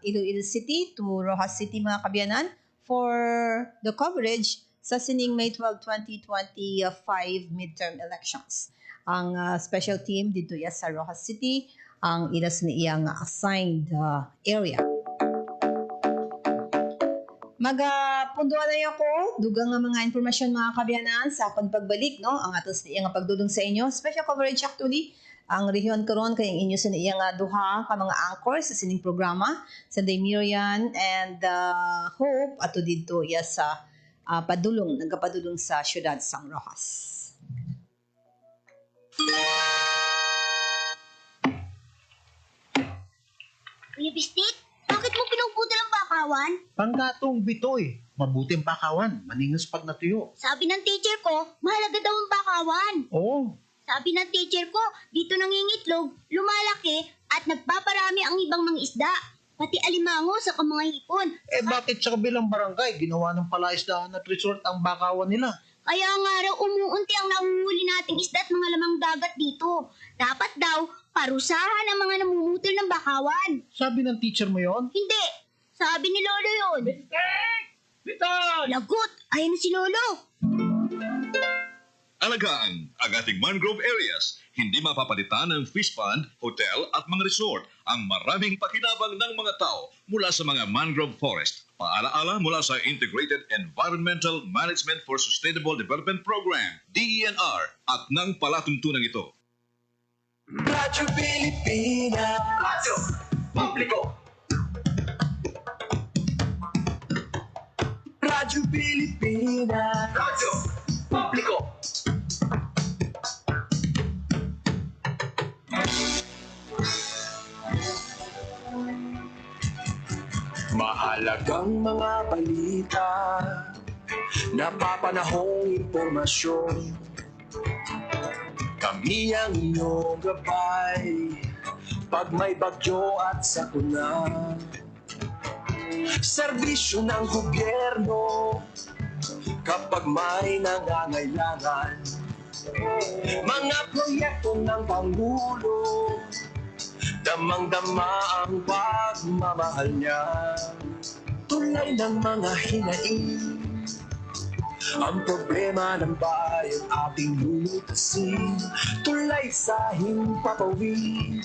Iloilo City to Rojas City mga kabyanan for the coverage sa sining May 12, 2025 midterm elections. Ang special team dito sa Rojas City, ang ilas ni iyang assigned area. Magapunduan na ako, dugang nga mga informasyon mga kabyanan sa akong pagbalik, no? Ang atos niya nga pagdudong sa inyo. Special coverage actually, ang rehiyon karon kay ang inyo sa niya nga duha ka mga anchors sa sining programa, sa Miriam and Hope, ato dito sa nagkapadulong sa siyudad San Rojas. Kuya Bistik, bakit mo pinuputol ang bakawan? Panggatong bitoy, mabuting bakawan, maningas pag natuyo. Sabi ng teacher ko, mahalaga daw ang bakawan. Oo, Sabi ng teacher ko, dito nangingitlog, lumalaki at nagpaparami ang ibang mga isda. Pati alimango sa mga hipon. bakit sa kabilang barangay ginawa ng palaisdaan at resort ang bakawan nila? Kaya nga raw umuunti ang nahuhuli nating isda at mga lamang dagat dito. Dapat daw parusahan ang mga namumutol ng bakawan. Sabi ng teacher mo yon? Hindi, sabi ni Lolo yun. Lagot, ayun na si Lolo. Alagaan ang ating mangrove areas. Hindi mapapalitan ng fish pond, hotel at mga resort ang maraming pakinabang ng mga tao mula sa mga mangrove forest. Paalaala mula sa Integrated Environmental Management for Sustainable Development Program, DENR, at ng palatuntunan ito. Radyo Pilipinas. Radyo Publiko. Radyo Pilipinas. Radyo Publiko. Mahalagang mga balita, napapanahong impormasyon. Kami ang inyong gabay, pag may bagyo at sakuna. Serbisyo ng gobyerno, kapag may nangangailangan. Mga proyekto ng Pangulo, damang-dama ang pagmamahal niya. Tulay ng mga hinaing, ang problema ng bayan ating lulutasin. Tulay sa himpapawid,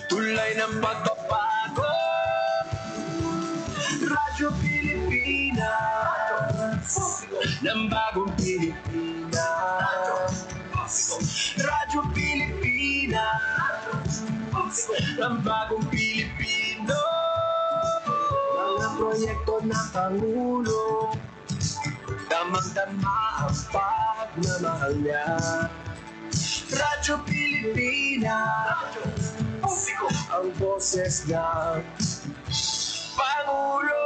tulay ng pagbabago. Radyo Pilipinas, ng bagong Pilipinas. Radyo Pilipinas, ng bagong Pilipino. Mga proyekto ng Pangulo, damang-dama ang pagmamahal niya. Radyo Pilipinas, ang boses ng Pangulo.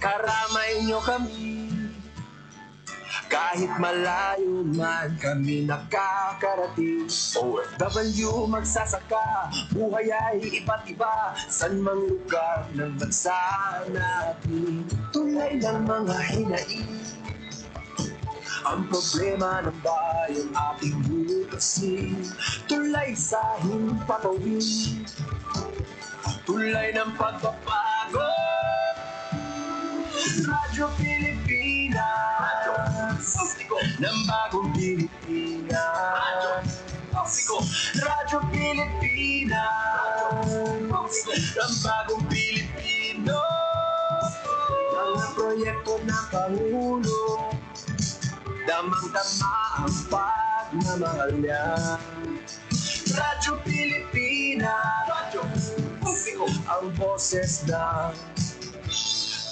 Karamay nyo kami, kahit malayo man kami nakakarating. OFW magsasaka, buhay ay iba't iba, san mang lugar ng bansa natin. Tulay ng mga hinaing, ang problema ng bayan ating lutasin. Tulay sa himpapawid, tulay ng pagbabago. Radyo Pilipinas, ng bagong Pilipinas. Radyo Pilipinas, ng bagong Pilipino. Mga proyekto ng Pangulo, damang-dama ang pagmamahal niya. Radyo Pilipinas, ang boses ng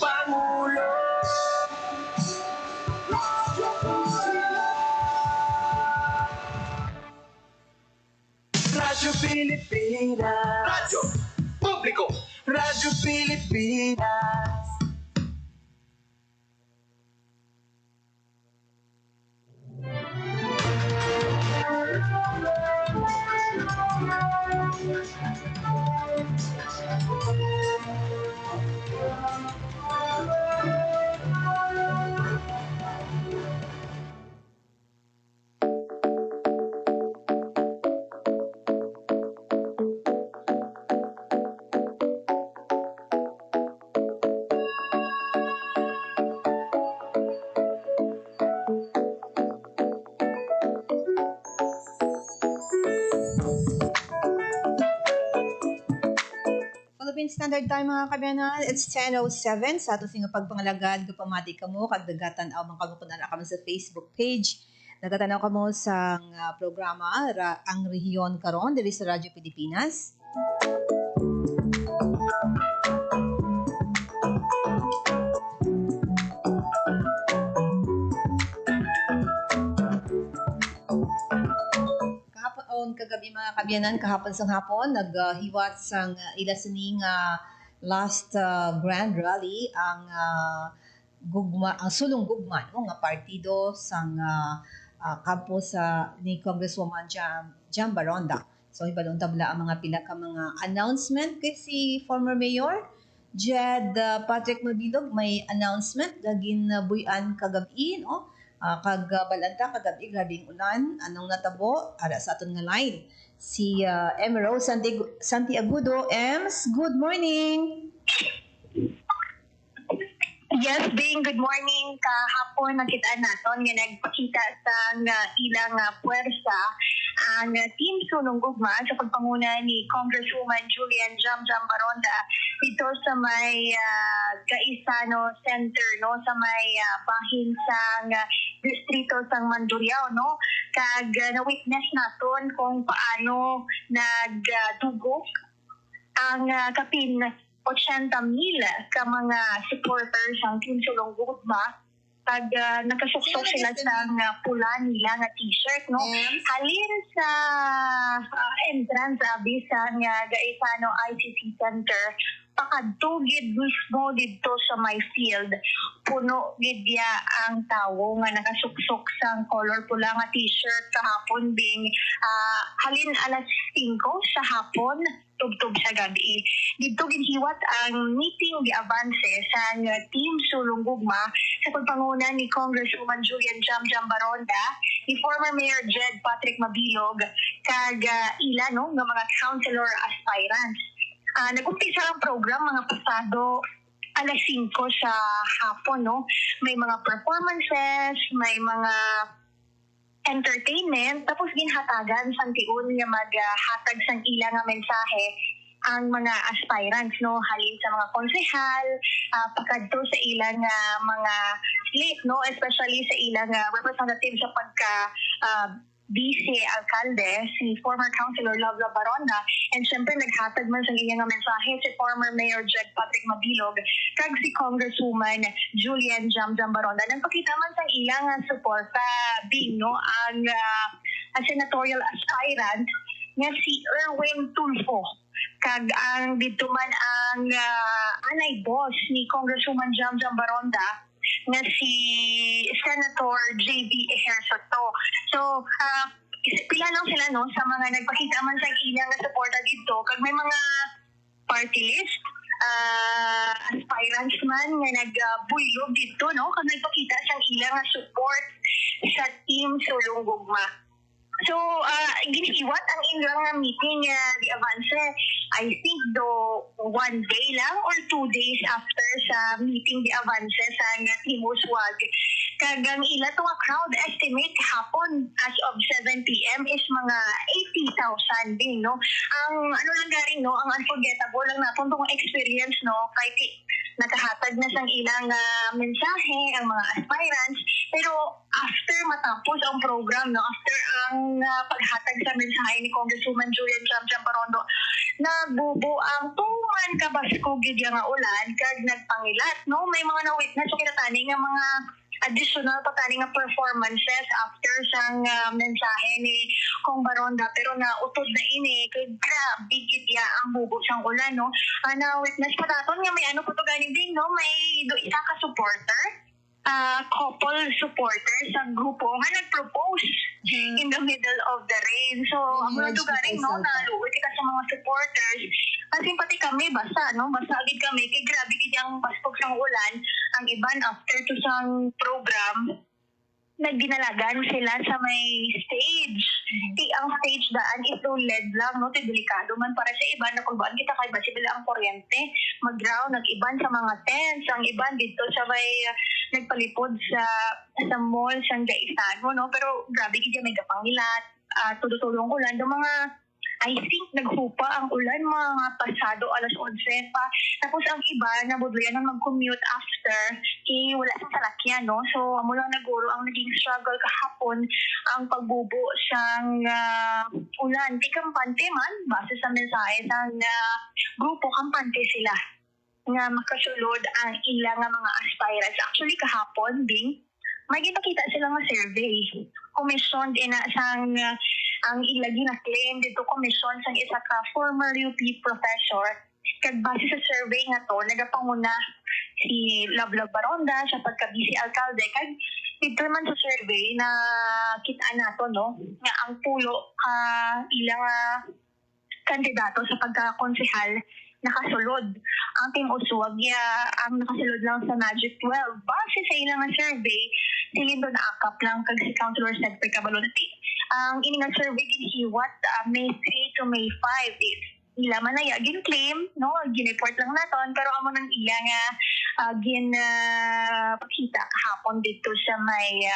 Pangulo. Radyo Pilipinas, Radyo Publiko, Radyo Pilipinas. Philippine Standard Time mga kabyanan, it's 10:07 sa ato singa pagpangalagad kapamati kamo kagdagatan aw mga kamukunan kami sa Facebook page. Nagatanaw kamo sa programa ang rehiyon karon diri sa Radyo Pilipinas. Kagabi mga kabyanan, kahapon sang hapon, naghiwat sang ila sining last grand rally ang gugma, ang sulong gugma no, nga partido sang kampo sa ni Congresswoman Jam Baronda. So ibalong tabla ang mga pila ka mga announcement kay si former mayor Jed Patrick Mabilog may announcement gagin buyan kagabi no. Kag balanta kagabi grabing ulan anong natabo ara sa aton nga line si Emero Santiagudo. Ems, good morning. Yes, Bing, good morning. Kahapon nakita naton nga nagpakita sa ilang puwersa ang Team Sulong Gugma sa pagpanguna ni Congresswoman Julian Jam Baronda dito sa may Gaisano Center, no, sa may bahin sa distrito sa Mandurriao, no. Kag na-witness naton kung paano nagdugok ang kapin 80,000 ka mga supporters ng Team Sulong Gugma nakasuksok sila sa pula nila nga t-shirt, no? Halin sa entrance, sabi sa nga Gaetano ICC Center, pakadtugid mismo dito sa my field, puno gidya ang tawo nga nakasuksok sa color pula nga t-shirt kahapon ding halin alas 5 sa hapon tubtub sa gabi. Dito ginhiwat ang meeting di avanse sa Team Sulong Gugma sa pagpanguna ni Congresswoman Julian Jamjam Baronda, ni former Mayor Jed Patrick Mabilog, kag ila no nga mga councilor aspirants. Nag-umpisa ang program mga pasado alas 5 sa hapon, no? May mga performances, may mga entertainment, tapos ginhatagan sa tiun nga maghatag sang ila nga mensahe ang mga aspirants, no? Halin sa mga konsehal, pagkadto sa ila nga mga slate, no? Especially sa ila nga representative sa pagka vice alcalde, si former councilor Lovla Baronda, and syempre naghatag man sa iya nga mensahe si former Mayor Jed Patrick Mabilog, kag si Congresswoman Julian Jamjam Baronda. Nagpakita man sa iya nga suporta bing, no, ang senatorial aspirant nga si Erwin Tulfo, kag ang dito man ang anay boss ni Congresswoman Jamjam Baronda nga si Senator J.B. Ejercito. So, pila lang sila, no, sa mga nagpakita man sa ilang nga suporta dito, kag may mga party list, aspirants man nga nagbuyog dito, no, kag nagpakita sa ilang nga support sa Team Sulong Gugma. So, giniiwat ang ilang meeting di Avance, I think do 1 day lang or 2 days after sa meeting di Avance sa Team Uswag. Kagang ila to nga crowd estimate hapon as of 7 p.m. is mga 80,000 din, no? Ang ano lang garing, no, ang unforgettable lang natin tong experience, no, kahit nakahatag na sang ilang mensahe ang mga aspirants, pero after matapos ang program, no, after ang paghatag sa mensahe ni Congresswoman Julian Jamjam Barondo, nagbubo ang tuman kabasko gid nga ulan kag nagpangilat, no, may mga na-witness so kinatani nga mga additional patani nga performances after sang mensahe ni Kong Baronda, pero na utod na ini kay grabe gid ang bubo sang ulan, no. Na witness pa taton nga may ano po to ganing ding, no, may do isa ka supporter, couple supporter sa grupo nga nag-propose in the middle of the rain. So ang mga tugaring, no, naluoy ka sa mga supporters kasi pati kami basa, no, basa agad kami kay grabe gid ang paspog sang ulan. Ang iban after to sang program nagdinalagan sila sa may stage. Di ang stage daan ito LED lang, no, ti delikado man para sa iban na pagbaan kita kay basibila ang kuryente, mag-ground, nag-iban sa mga tents, ang iban dito sa may nagpalipod sa mall sa Gaetano, no, pero grabe gid may gapangilat, tudutulong ulan do mga I think naghupa ang ulan mga pasado alas 11 pa. Tapos ang iba nabudlayan nang mag-commute after wala sa salakyan, no. So amo lang naguro ang naging struggle kahapon ang pagbubo sang ulan. Di kampante man base sa mensahe sang grupo, kampante sila nga makasulod ang ilang mga aspirants. Actually kahapon ding may ginakita sila nga survey commissioned ina sang ang ilagi na claim dito commission sang isa ka former UP professor. Kag base sa survey nga to nagapanguna si Lovla Baronda sa pagka-vice alcalde, kag dito man sa survey na kita nato, no, nga ang pulo ilang kandidato sa pagka-konsehal nakasulod. Ang Team Uswag ang nakasulod lang sa Magic 12. Base sa ilang survey, si Lindo na akap lang kag si Councilor Sedper Cabalonati. Ang iningang survey ginhiwat May 3 to May 5 is ila man na gin-claim, no, gin-report lang naton, pero amo nang ila nga pakita kahapon dito sa may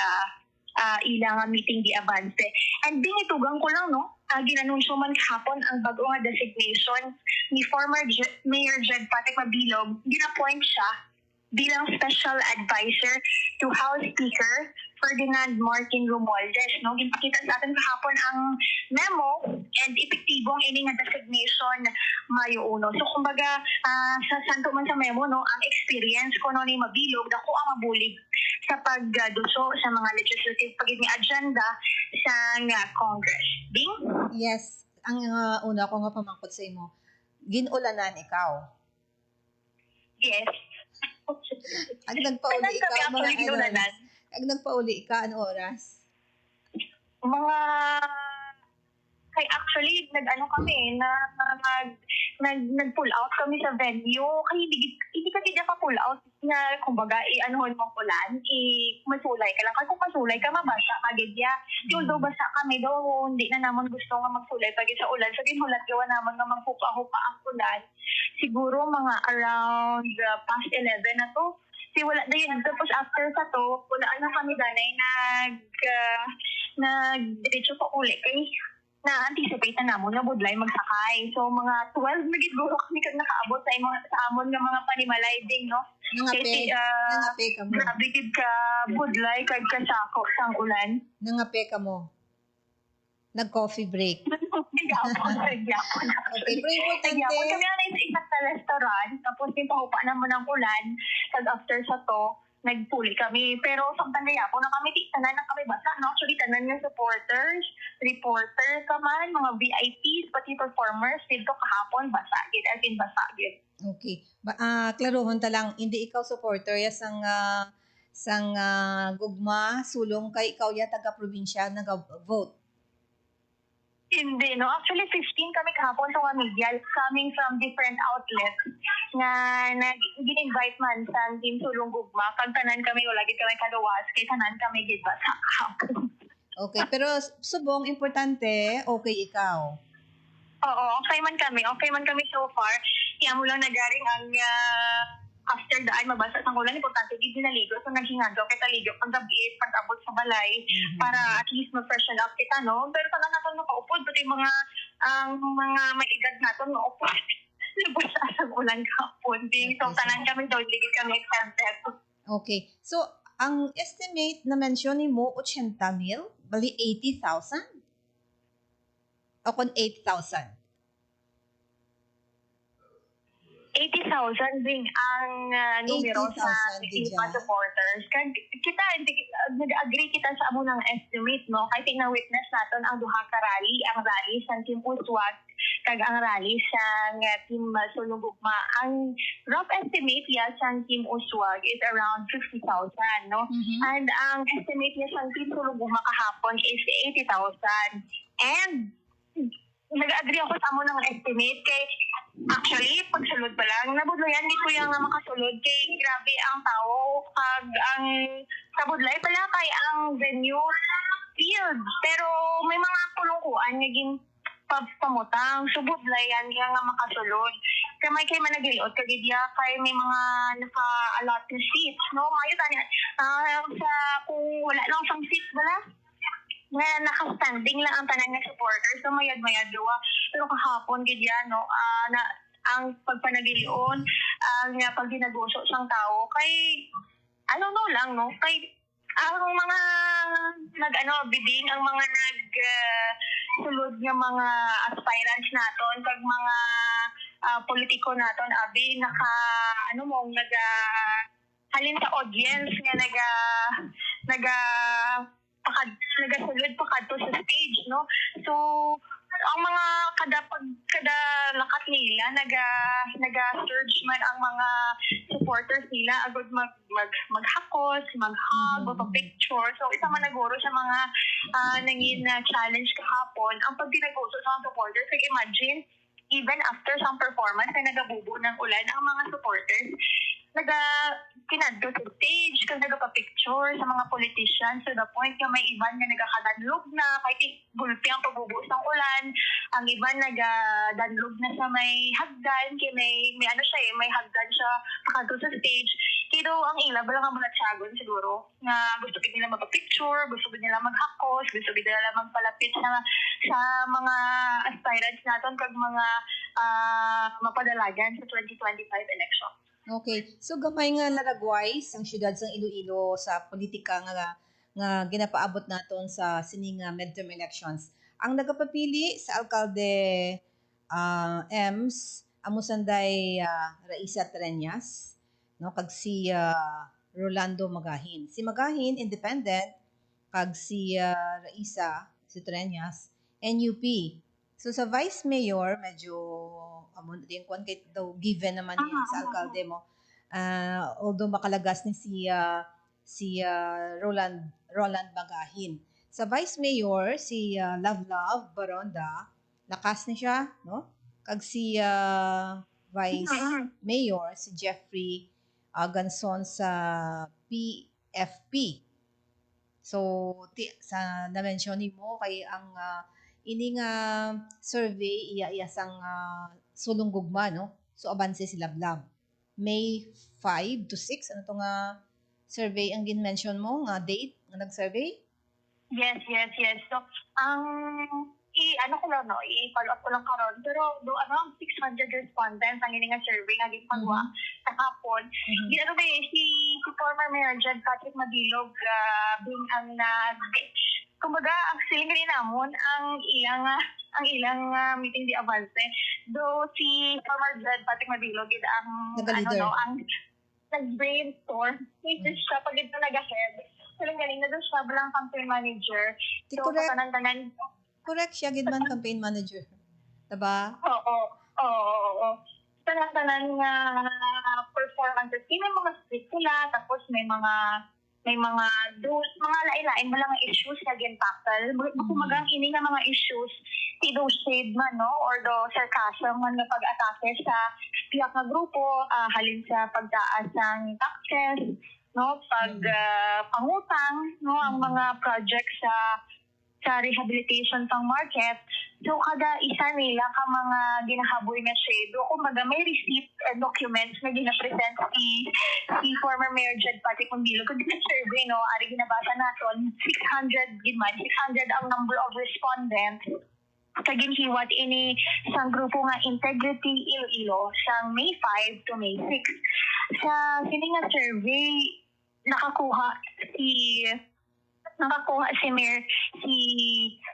ilang meeting di Avance. And binitugang ko lang, no, ginanunsyo man kahapon ang bago nga designation ni former Mayor Jed Patrick Mabilog. Gina-point siya bilang special advisor to House Speaker Ferdinand Martin Romualdez. No? Ginpakita sa atin kahapon ang memo and epektibong ini nga designation Mayo 1. So kumbaga sa santo man sa memo no, ang experience ko no ni mabilog dako ang mabulig sa pagduso sa mga legislative pagid ni agenda sa Congress. Ding? Yes, ang una ko nga pamangkot sa imo. Ginulanan ikaw. Yes. Ang nagpauli Kailan kami ikaw actually ginulanan? Ang nagpauli ka ano oras? Mga kay actually nag-ano kami nag-pull out kami sa venue kay hindi kasi ka pull out na kumbaga i-anuhon mo ulan masulay ka lang kasi kung masulay ka mabasa kagid ya although basa kami daw hindi na naman gusto nga magsulay pag sa ulan so ginhulat gawa naman nga maghupa-hupa ang ulan siguro mga around past 11 na to wala na yun. Tapos after sa to, wala na kami danay nag-diretso pa uli. Kaya na-anticipate na namon na budlay magsakay. So mga 12 na gitguro kami kag nakaabot sa amon nga mga panimalay ding, no? Nangape ka mo. Grabe gid ka budlay kag kasako sang ulan. Nangape ka mo. Nag-coffee break. Nagyapon. Okay, pero importante. Kami na isa sa restaurant, tapos yung pahupa naman ng ulan, tag after sa to, nagpuli kami. Pero samtang gayapon na kami, tanan na kami basa. No? Actually, tanan ng supporters, reporters kaman, mga VIPs, pati performers, dito kahapon, basagid. As in, basagid. Okay. Klarohon ta lang, hindi ikaw supporter ya sang gugma, sulong kay ikaw ya taga-probinsya nag-vote. Hindi, no? Actually, 15 kami kahapon sa mga media coming from different outlets na gin-invite man sa Team Sulong Gugma. Pag tanan kami, wala gid kami kaluwas, kay tanan kami gid ba sa kahapon. Okay, pero subong, importante, okay ikaw. Oo, okay man kami so far. Kaya mo lang nagaring ang after daan mabasa sa ulan, importante gid naligo. So naghingagaw kita ligo pag gabi, pag abot sa balay para at least ma-freshen up kita, no? Pero tanan naton makaupod pati mga may edad naton maupod. Nabasa sa ulan kahapon. So tanan kami daw gid kami exempted. Okay. So ang estimate na mention ni mo 80,000, bali 80,000? O kung 8,000? 80,000 din ang numero sa mga supporters. Kita nag-agree kita sa amo ng estimate, no? Kaya na-witness natin ang duha ka rally, ang rally sa Team Uswag kag ang rally sa Team Sulong Gugma. Ang rough estimate niya sa Team Uswag is around 50,000, no? And ang estimate niya sa Team Sulong Gugma kahapon is 80,000. And nag-agree ako sa amo ng estimate kay actually pagsulod pa lang nabudlayan di ko yang makasulod kay grabe ang tao kag ang sabudlay pala kay ang venue field pero may mga pulungkuan nga gin pamutang subudlayan nga makasulod kay managiliot kag idya kay may mga naka-allot na seats no mayo tani sa kung wala lang sang seats bala na naka-standing lang ang tanan ng supporters so mayad-mayad duwa pero kahapon gid yan no na ang pagpanagilion ang pag ginaguso sang tao kay I don't know lang no kay ang mga biding ang mga sulod nga mga aspirants naton kag mga politiko naton abi halin sa audience nga nagasulod pa kadto sa stage no so ang mga kada lakat nila naga-surge man ang mga supporters nila agad maghakos maghug o picture so isa man naguro sa mga nangin challenge kahapon ang pagdinaguso sa mga supporters like imagine even after some performance na nagabubo ng ulan ang mga supporters kinadto sa stage kag nagapa-picture sa mga politicians to the point nga may iban nga nagakadanlog na kahit gulpi ang pagbubuos ng ulan ang iban nagadanlog na sa may hagdan kay may may hagdan siya pakadto sa stage pero ang ila bala nga bulatsagon siguro nga gusto gid nila magpa-picture gusto gid nila maghakos gusto gid nila magpalapit sa mga aspirants naton kag mga mapadalagan sa 2025 election. Okay. So gamay nga naragway ang syudad sang Iloilo sa politika nga ginapaabot naton sa sining midterm elections. Ang nagapapili sa alkalde EMS amo sanday Raisa Treñas no kag si Rolando Magahin. Si Magahin independent kag si Raisa si Treñas NUP. So sa vice mayor medyo amo din kwan kay daw given naman yan sa alkalde mo. Although makalagas ni si Roland Magahin. Sa vice mayor si Love Baronda lakas ni siya no kag si vice mayor si Jeffrey Ganson sa PFP. So sa na-mention mo kay ang ini nga survey iya sang sulong gugma no. So abanse si Lablab. May 5 to 6 ano to nga survey ang gin-mention mo nga date nga nag-survey? Yes. So, ano ko lang, no, i-follow up ko lang karon. Pero, around 600 respondents ang nga survey nga gipagawa sa hapon. Ginano ba si former Mayor Jed Patrick Mabilog, being ang kumbaga, ang siling rin namon ang ilang meeting di avance. Though si former Jed Patrick Mabilog ang ang nag-brainstorm, which is siya pag ito nag-ahead. Silang galing na doon siya bilang campaign manager. So, tanan-tanan. Correct siya, gid man campaign manager. Diba? Oo. Tanan-tanan nga performances. May mga script sila, tapos may mga rules, mga lain-lain mo lang ang issues na gintakal. Kumagang ini nga mga issues, do shade man, no? Or do sarcasm man nga pag-atake sa tiyak na grupo, halin sa pagtaas ng taxes, no? Pangutang, no? Ang mga projects sa rehabilitation pang market. So, kada isa nila ka mga ginahaboy na shade. O kumbaga, may receipt and documents na ginapresent si former Mayor Jed Patrick Mabilog. Kung survey, no, ari ginabasa natin, 600 ang number of respondents sa ginhiwat ini sa grupo nga Integrity Iloilo sa May 5 to May 6. Sa sining nga survey, nakakuha si Mayor, si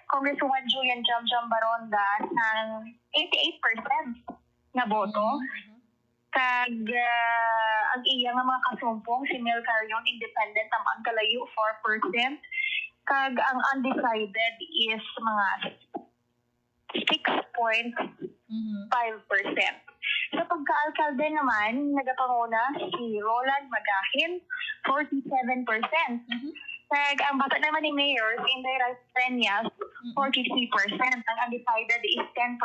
Congresswoman Julian Jamjam Baronda ng 88% na boto. Kag ang iya nga mga kasumpong, si Mel Carion, independent, ang kalayo, 4%. Kag ang undecided is mga 6.5%. Sa pagka-alkalde naman, nagapanguna si Roland Magahin, 47%. Kag ang bata naman ni Mayor, Inday Treñas, 43%. Ang undecided is 10%.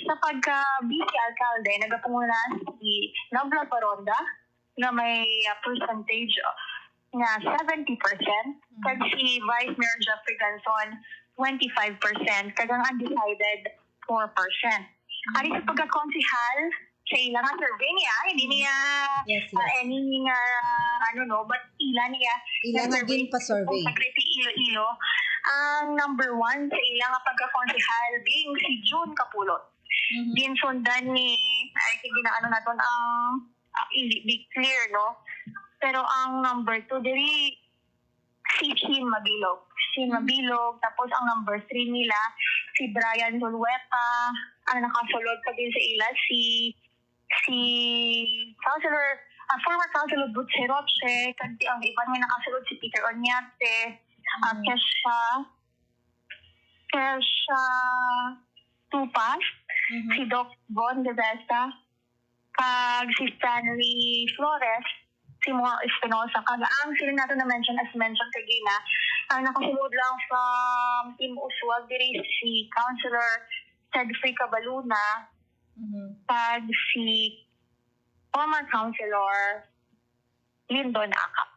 Sa pagka-vice-alkalde, nagapanguna si Love Baronda na may percentage na 70%. Kag si Vice Mayor Jeffrey Ganson, 25%. Kag ang undecided, 4%. Ari sa pagka-konsihal, sa ilang survey niya, hindi niya any nga, but ilan niya. Ilang nga din pa survey. Sa Great Iloilo, ang number 1 sa ilang nga pagka-konsihal being si June Capulot. Din sundan ni, sige na natin ang, be clear, no? Pero ang number 2, diri, si Shin Mabilog. Tapos ang number 3 nila, si Brian Zulueta, ang nakasulod pa din sa ila, si former Councilor Butch Roche, kasi ang iba nga nakasulod si Peter Onyate, Kesha Tupas, si Doc Von de Vesta, kag si Stanley Flores, si Moa Espinosa. Kag ang sila natin na-mention, as mentioned kagina, ang nakasulod lang from Team Uswag, diri si Councilor Cedric Cabaluna, kag si former Councilor Lyndon Akap.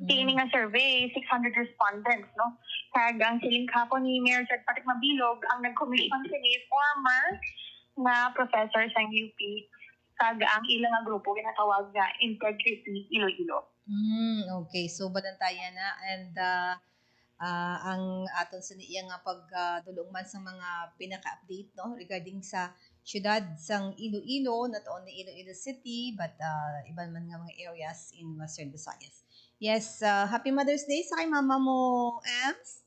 Tini nga survey, 600 respondents, no? Kag ang siling kapon ni Mayor Jed Patrick Mabilog, ang nag-commission sini former na professor sa UP. Kag ang ilang nga grupo ginatawag nga Integrity Iloilo. Okay, so badantayan na and ang aton sa niya nga pagdulong man sa mga pinaka-update no regarding sa syudad sang Iloilo, not only Iloilo City, but iba man nga mga areas in Western Visayas. Yes, Happy Mother's Day sa kay mama mo, Ems.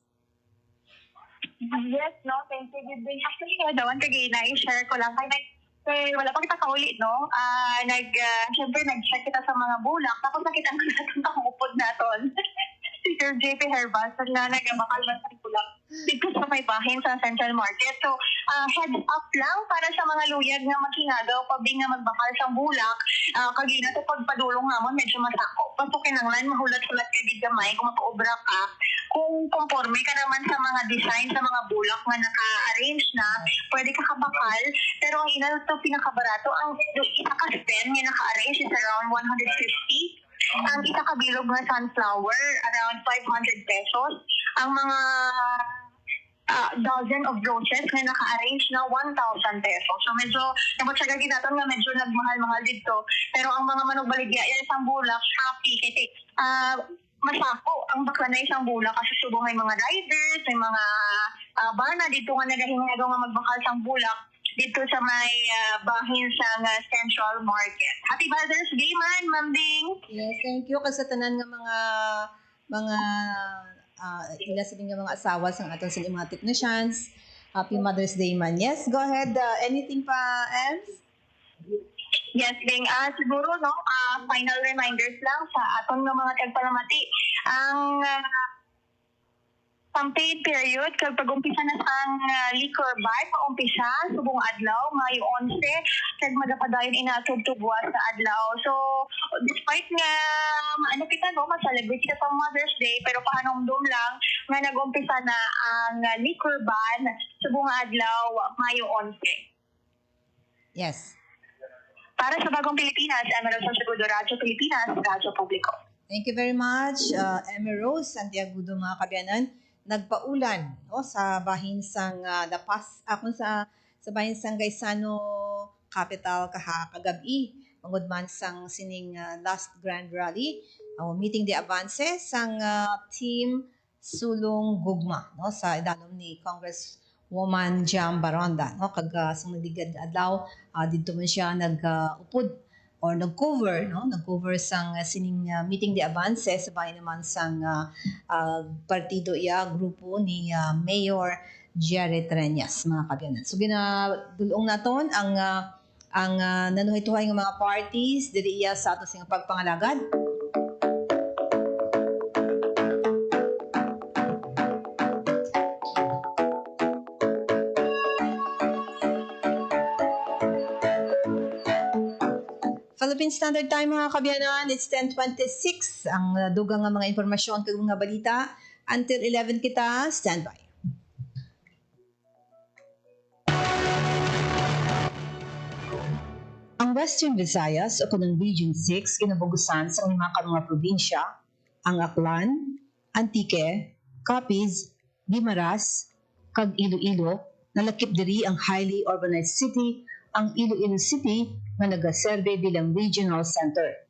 Yes, no, thank you. Good day. Actually, dawan kagay na i-share ko lang kay wala pa kita kaulit, no? Siyempre, nag-check kita sa mga bulak. Tapos nakita ko na itong kamupod naton. Si Sir JP Herbas, na nagabakal na sa bulak dito sa may bahin sa Central Market. So, heads up lang para sa mga luyag nga maghingagaw, pabi nga magbakal sa bulak. Kagina sa pagpadulong namon, medyo masako. Pasukin lang lang, mahulat-hulat ka gid gamay kung mapaobra ka. Kung conforme ka naman sa mga design sa mga bulak na naka-arrange na, pwede ka kabakal. Pero ang ina ito pinakabarato, ang isa ka stem nga naka-arrange is around 150. Ang isa kabilog na sunflower, around 500 pesos. Ang mga dozen of roses na naka-arrange na 1,000 pesos. So medyo, nabatsagagi natin nga medyo nagmahal-mahal dito. Pero ang mga manugbaligya, isang bulak, happy, kasi masako ang bakla na isang bulak kasi subong may mga riders, may mga bana dito nga nagahingagaw nga magbakal sang bulak dito sa may bahin sa Central Market. Happy Mother's Day man, Ma'am Ding! Yes, thank you kasi tanan nga mga ila sa nga mga asawa sa aton sa mga technicians. Happy Mother's Day man. Yes, go ahead. Anything pa, Ems? Yes, Ding. Siguro, no, final reminders lang sa aton ng mga tagpalamati. Ang campaign period, kag pag-umpisa na ang liquor bar, paumpisa, subong adlaw, Mayo 11, kag magapadayon inatog buwas sa adlaw. So, despite nga, kita, no, ma-celebrate kita sa Mother's Day, pero pahanong-dom lang, nga nag-umpisa na ang liquor ban, subong adlaw, Mayo 11. Yes. Para sa Bagong Pilipinas, Emerald Santiago, Radyo Pilipinas, Radyo Publiko. Thank you very much, Emerald Santiago, mga kabyanan. Nagpaulan, no, sa bahin sang Lapas, sa bahin sang Gaisano Capital kagabi, mangod man sang sining last grand rally, meeting the advances sang team Sulong Gugma, no, sa idalom ni Congresswoman Jam Baronda, no, kag sang nagdigad adlaw dito man siya nag-upod or nag-cover, no, nag-cover sang sining meeting the advances sa bahin naman sang partido grupo ni Mayor Jerry Treñas, mga kabyanan. So ginadulong naton ang nanuhay-tuhay ng mga parties diri sa ato sing pagpangalagad. Philippine Standard Time, mga kabyanan, it's 10:26. Ang dugang nga mga informasyon kag mga balita until 11 kita, standby. Ang Western Visayas o kanang Region 6 kinabugusan sa mga probinsya, ang Aklan, Antique, Capiz, Guimaras, kag Iloilo, nalakip diri ang highly urbanized city, ang Iloilo City nga nagaserbe bilang regional center.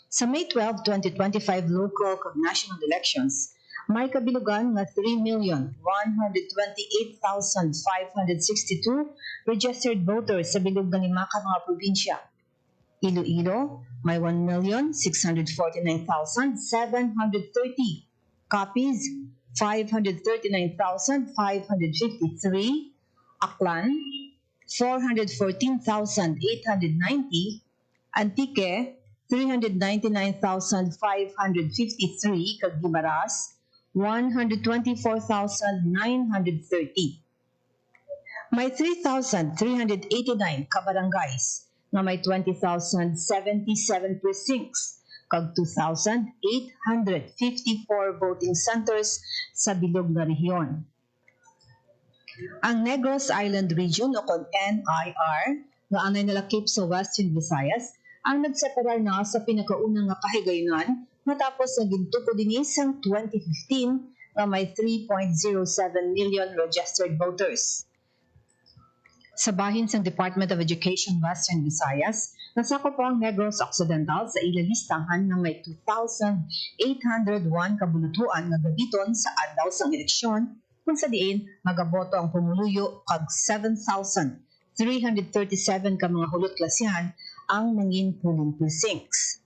Sa May 12, 2025 local kag national elections, may kabilugan nga 3,128,562 registered voters sa bilog ng lima ka mga probinsya. Iloilo, may 1,649,730. Capiz, 539,553. Aklan, 414,890, Antique, 399,553, kag Guimaras, 124,930. May 3,389 kabarangays nga may 20,077 precincts kag 2,854 voting centers sa bilog nga rehiyon. Ang Negros Island Region o kon NIR nga anay nalakip sa Western Visayas ang nagseparar na sa pinakaunang nga kahigayunan matapos na gintuko dinhi sang 2015 nga may 3.07 million registered voters. Sa bahin sang Department of Education Western Visayas, nasakop ang Negros Occidental sa ilalistahan nga may 2,801 kabulutuan nga gabiton sa adlaw sang eleksyon kung sa diin magaboto ang pumuluyo kag 337 ka mga hulot klasyan ang mangin polling precincts.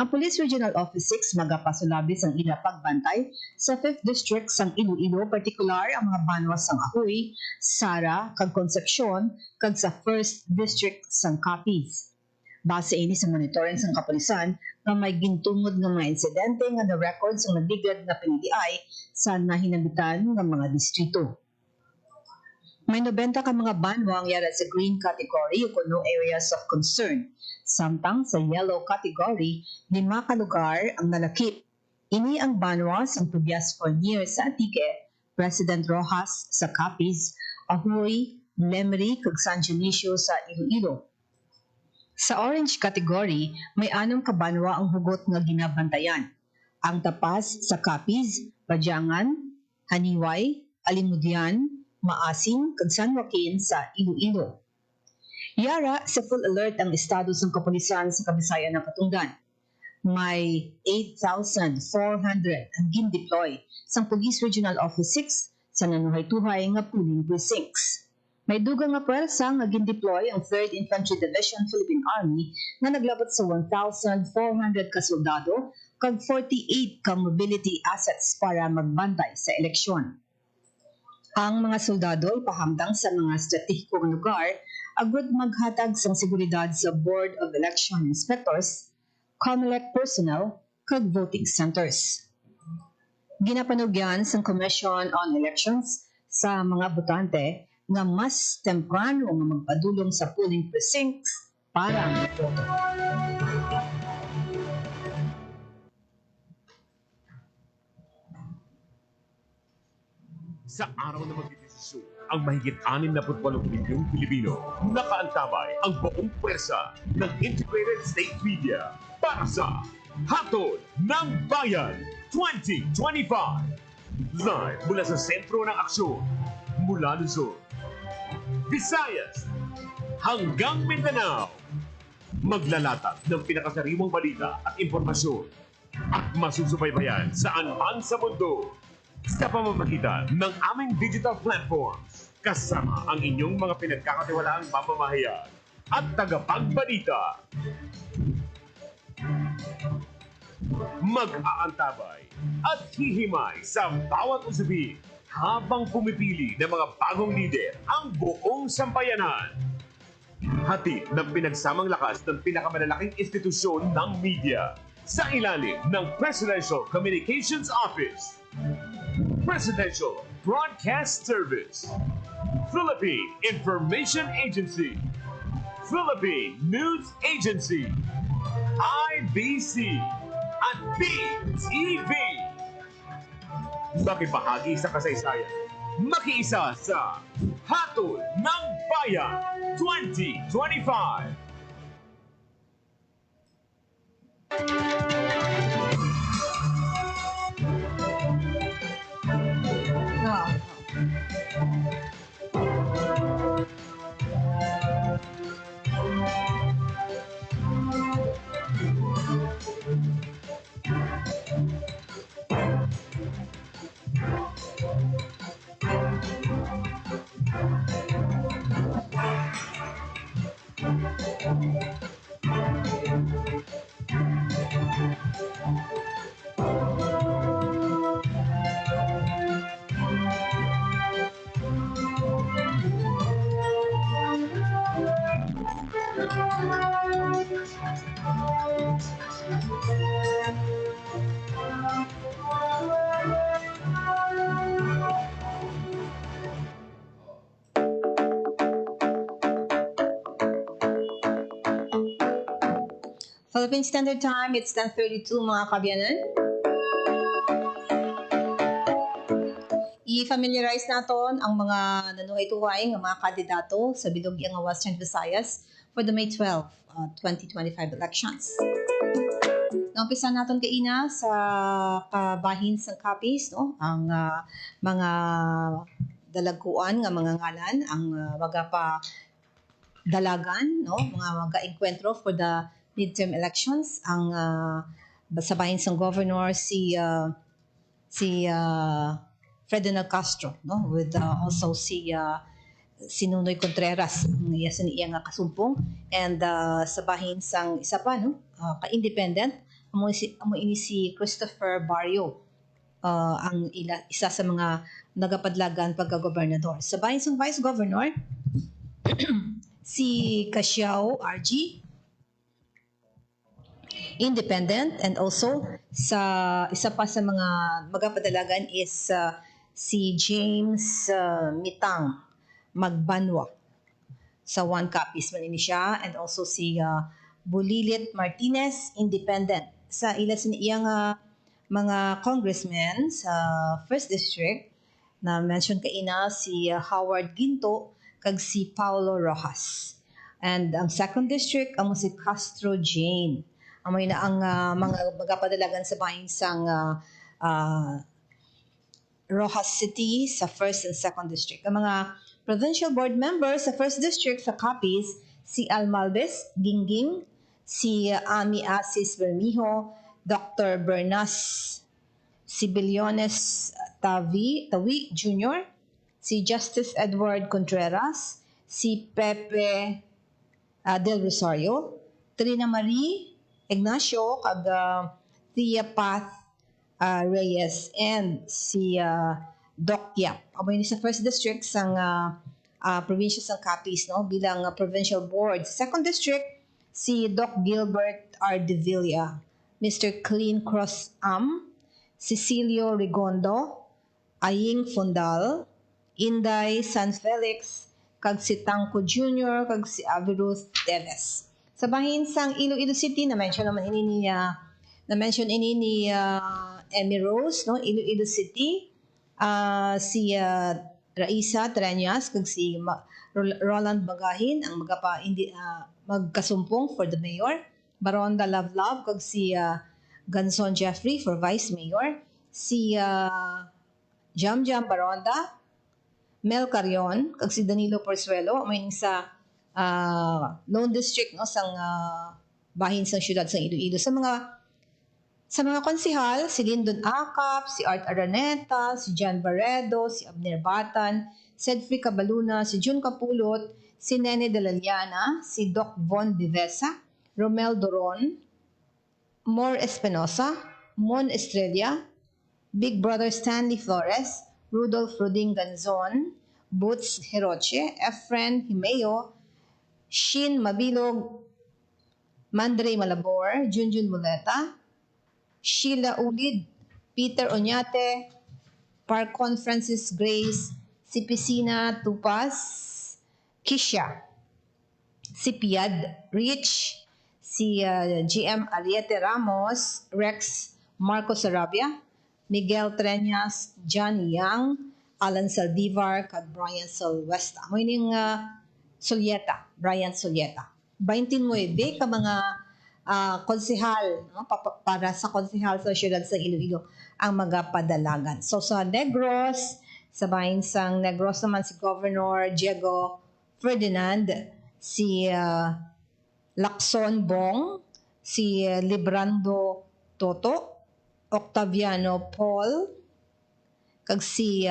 Ang Police Regional Office 6 magapasulabis ang ila pagbantay sa 5th District sang Iloilo, partikular ang mga banwas sang Ahoy, Sara, kag Concepcion, kag sa 1st District sang Capiz. Base ini sa monitoring sang kapulisan nga may gintungod nga mga insidente nga na-record sang nabigad na PNDI sa nahinabitan nga mga distrito. May 90 ka mga banwa ang yara sa green category o kuno areas of concern. Samtang sa yellow category, 5 ka lugar ang nalakip. Ini ang banwa sang Tobias Fournier sa Antique, President Rojas sa Capiz, Ahoy, Lemery, kag San Dionisio sa Iloilo. Sa orange category, may 6 ka banwa ang hugot nga ginabantayan. Ang Tapas sa Capiz, Badyangan, Haniway, Alimudian, Maasin, kag San Joaquin sa Iloilo. Yara, sa full alert ang estado ng kapulisan sa Kabisayan ng Patunggan. May 8,400 ang gin-deploy sa Police Regional Office 6 sa nanuhay-tuhay nga polling precincts. May dugang nga pwersa nga gin-deploy ang 3rd Infantry Division Philippine Army na naglabot sa 1,400 ka soldado kag 48 ka mobility assets para magbantay sa eleksyon. Ang mga soldado ipahamdang sa mga estratehikong lugar agud maghatag sang seguridad sa Board of Election Inspectors, COMELEC personnel, kag voting centers. Ginapanugyan sang Commission on Elections sa mga botante nga mas temprano nga magpadulong sa polling precincts para magboto. Sa araw na magdidesisyon, ang mahigit 68 milyong Pilipino, nakaantabay ang buong pwersa ng Integrated State Media para sa Hatol ng Bayan 2025. Live mula sa sentro ng aksyon, mula Luzon, Visayas, hanggang Mindanao. Maglalatag ng pinakasariwang balita at impormasyon at masusubaybayan saan man sa mundo sa pamamagitan ng aming digital platforms kasama ang inyong mga pinagkakatiwalaang mamamahayan at tagapagbalita. Mag-aantabay at hihimay sa bawat usapin habang pumipili ng mga bagong lider ang buong sampayanan. Hatid ng pinagsamang lakas ng pinakamalalaking institusyon ng media sa ilalim ng Presidential Communications Office, Presidential Broadcast Service, Philippine Information Agency, Philippine News Agency, IBC, at PTV. Makibahagi sa kasaysayan, makiisa sa Hatol ng Bayan 2025. Philippine Standard Time, it's 10:32 mga kabyanan. I-familiarize naton ang mga nanuhay-tuhay ng mga kandidato sa binugyang Western Visayas for the May 12, 2025 elections. Naumpisa naton kaina sa kabahin sang Capiz, no? Ang mga dalagkuan nga mga ngalan ang magapa dalagan, no? Mga mag-enkwentro for the midterm elections. Ang sa bahin sang governor si Ferdinand Castro, no? With also si si Nunoy Contreras ang iya sa niya nga kasumpong, and sa bahin sang isa pa no, ka-independent amo ini si Christopher Barrio, ang isa sa mga nagapadlagan pagka-gobernador. Sa bahin sang vice governor si Casiao RG, independent, and also sa isa pa sa mga magapadalagan is si James Mitang Magbanwa. Sa one copies man ini siya, and also si Bulilit Martinez, independent. Sa ila sa iyang mga congressmen sa first district na mention kaina si Howard Ginto kag si Paulo Rojas. And ang second district amo si Castro Jane. Amoy na ang mga magapadalagan sa bahin sang Rojas City sa first and second district. Ang mga provincial board members sa first district sa copies si Almalbes Gingging, si Ami Asis Bermijo, Dr. Bernas Sibiliones Tawi Jr., si Justice Edward Contreras, si Pepe Del Rosario, Trina Marie Ignacio kag Thea Path Reyes, and si Doc Yap. Amo ni sa first district sang provincial sang copies no bilang provincial board. Sa second district si Doc Gilbert R. De Villa, Mr. Clean Cross Cecilio Rigondo, Aying Fundal, Inday San Felix, kag si Tangko Jr., kag si Aviruth Teves. Sa bahin sang Iloilo City na mention naman ini ni Emmy Rose no, Iloilo City, si Raisa Treñas kag si Roland Bagahin ang magkasumpong for the mayor, Baronda Love kag si Ganson Jeffrey for vice mayor, si Jam Baronda, Mel Carion kag si Danilo Porzuelo may sa Lone District no sang bahin sa syudad sa Iloilo. Sa mga konsehal si Lyndon Acap, si Art Araneta, si John Barredo, si Abner Batan, Cedfrey Cabaluna, si Jun Capulot, si Nene de la Liana, si Doc Von Divesa, Romel Doron, Mor Espinosa, Mon Estrella, Big Brother Stanley Flores, Rudolph Roding Ganzon, Boots Hiroche, Efren Himeo, Shin Mabilog, Mandre Malabor, Junjun Muleta, Sheila Ulid, Peter Oñate, Parcon Francis Grace, si Piscina Tupas, Kisha, si Piad Rich, si GM Ariete Ramos, Rex Marcos Sarabia, Miguel Treñas, John Yang, Alan Saldivar, kag Brian Silvesta. Mo ining Brian Solieta. 29 ka mga konsehal no, para sa konsehal sa siyudad sa Iloilo ang magapadalagan. So sa Negros, sa bahin sang Negros naman si Governor Diego Ferdinand, si Lacson Bong, si Librando Toto, Octaviano Paul, kag si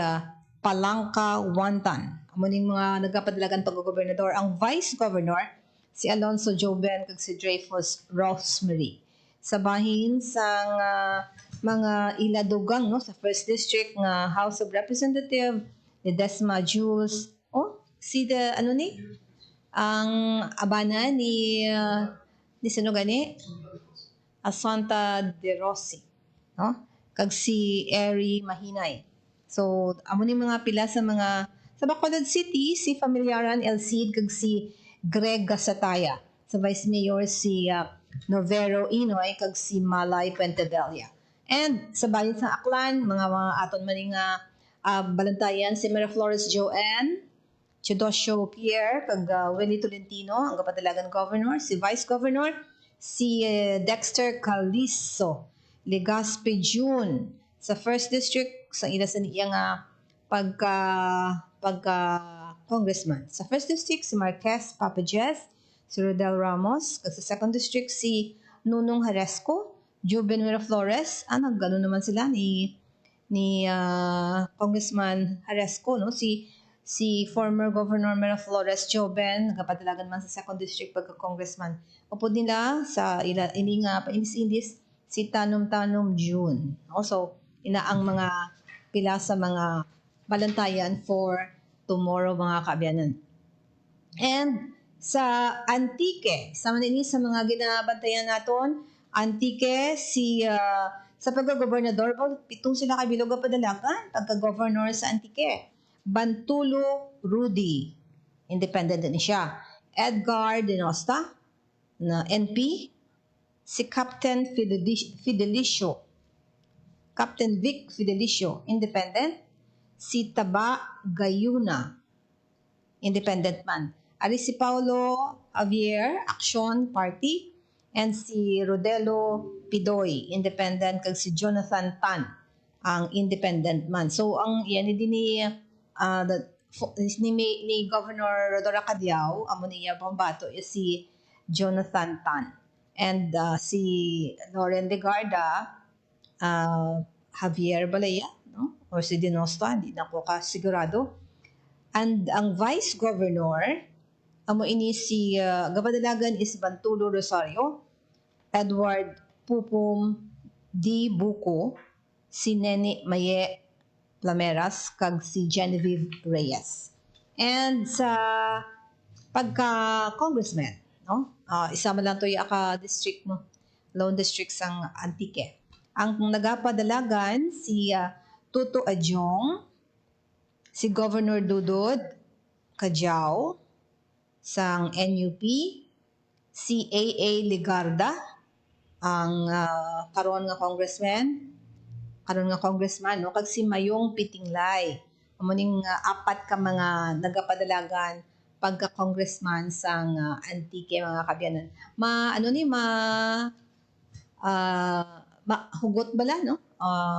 Palangka Wantan. Amo ning mga nagapadalagan pag-gobernador. Ang vice governor si Alonso Joben kag si Dreyfus Rosemary. Sa bahin sang mga iladugang no sa first district nga House of Representative ni Desma Jules, ang abana ni sino gani? Asanta De Rossi, no? Kag si Eri Mahinay. So amo ni mga pila sa mga sa Bacolod City si Familiaran El Cid kag si Greg Gasataya. Sa Vice Mayor si Novero Inoy kag si Malay Pentevella. And sa bayan sa Aklan, mga aton maning balantayan si Miraflores Joanne, Chidosio Pierre kag Willie Tolentino ang kapatalagan governor, si Vice Governor si Dexter Calizo Legaspi June. Sa first district sa ila sa iyang pagka congressman. Sa first district si Marquez Papajes, si Rodel Ramos, kag sa second district si Nunong Haresco, Juben Miraflores, gano'n naman sila ni Congressman Haresco, no? Si si former Governor Miraflores Joven, nagkapadalagan man sa 2nd District pagka-congressman. Upod nila sa ininga painis-inis si Tanom June. Also, ang mga pila sa mga balantayan for tomorrow mga kaabyanan. And sa Antique, sa manini sa mga ginabantayan naton, Antique sa pagka-gobernador, pitong sila kabilog padalagan pagka-governor sa Antique. Bantulo Rudy, independent din siya. Edgar Denosta, na NP. Si Captain Vic Fidelicio, independent. Si Taba Gayuna, independent man. Ari si Paulo Javier, Action Party. And si Rodelo Pidoy, independent. Kag si Jonathan Tan, ang independent man. So, ang yan din ni Governor Rodora Cadiao, amo niya pambato is si Jonathan Tan. And si Loren Legarda, Javier Balaya, no? Or si Dinosta, hindi na ko kasigurado. And ang Vice Governor, amo ini si Gabadalagan is Bantulo Rosario, Edward Pupum D. Buco, si Nene Maye Lameras, kag si Genevieve Reyes. And sa pagka-congressman, no? Isama lang to yung district mo, Lone District sang Antique. Ang nagapadalagan si Tuto Adjong, si Governor Dudod Kajao sang NUP, si AA Ligarda, ang karon nga congressman, no? Kag si Mayong Pitinglay, amuning apat ka mga nagapadalagan pagka-congressman sang Antique mga kabyanan. Hugot bala, no?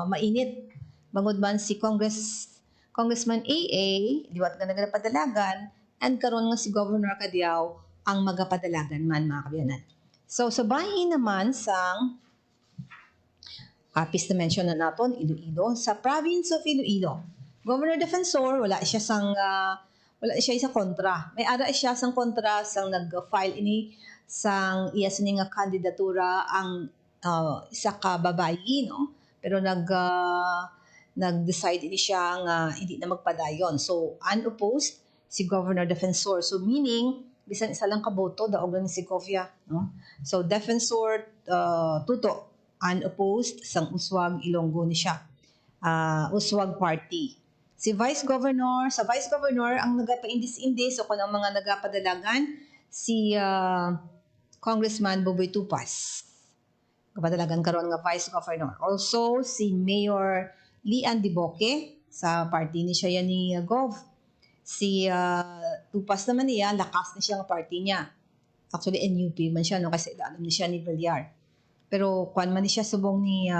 Mainit. Bangod man si Congressman AA, liwat nga nagapadalagan, and karon nga si Governor Cadiao ang magapadalagan man mga kabyanan. So sa bahin naman sang kapis na mention na naton, Iloilo, sa province of Iloilo, Governor Defensor, wala siya isa kontra. May ara siya sang kontra sang nag-file ini sang iya sini nga kandidatura ang isa ka babayi, no? Pero nag-decide ini siya nga hindi na magpadayon. So unopposed si Governor Defensor. So meaning bisan isa lang kaboto daog lang si Cofia, no? So Defensor Tuto unopposed sang Uswag Ilonggo ni siya. Uswag Party. Sa Vice Governor, ang nagapaindis-indis o kung ang mga nagapadalagan, si Congressman Boboy Tupas. Kapadalagan karon nga Vice Governor. Also, si Mayor Lian Diboque, sa party ni siya yan ni Gov. Si Tupas naman niya, lakas na siya ang party niya. Actually, NUP man siya, no? Kasi alam niya siya ni Villar. Pero kuan man siya subong ni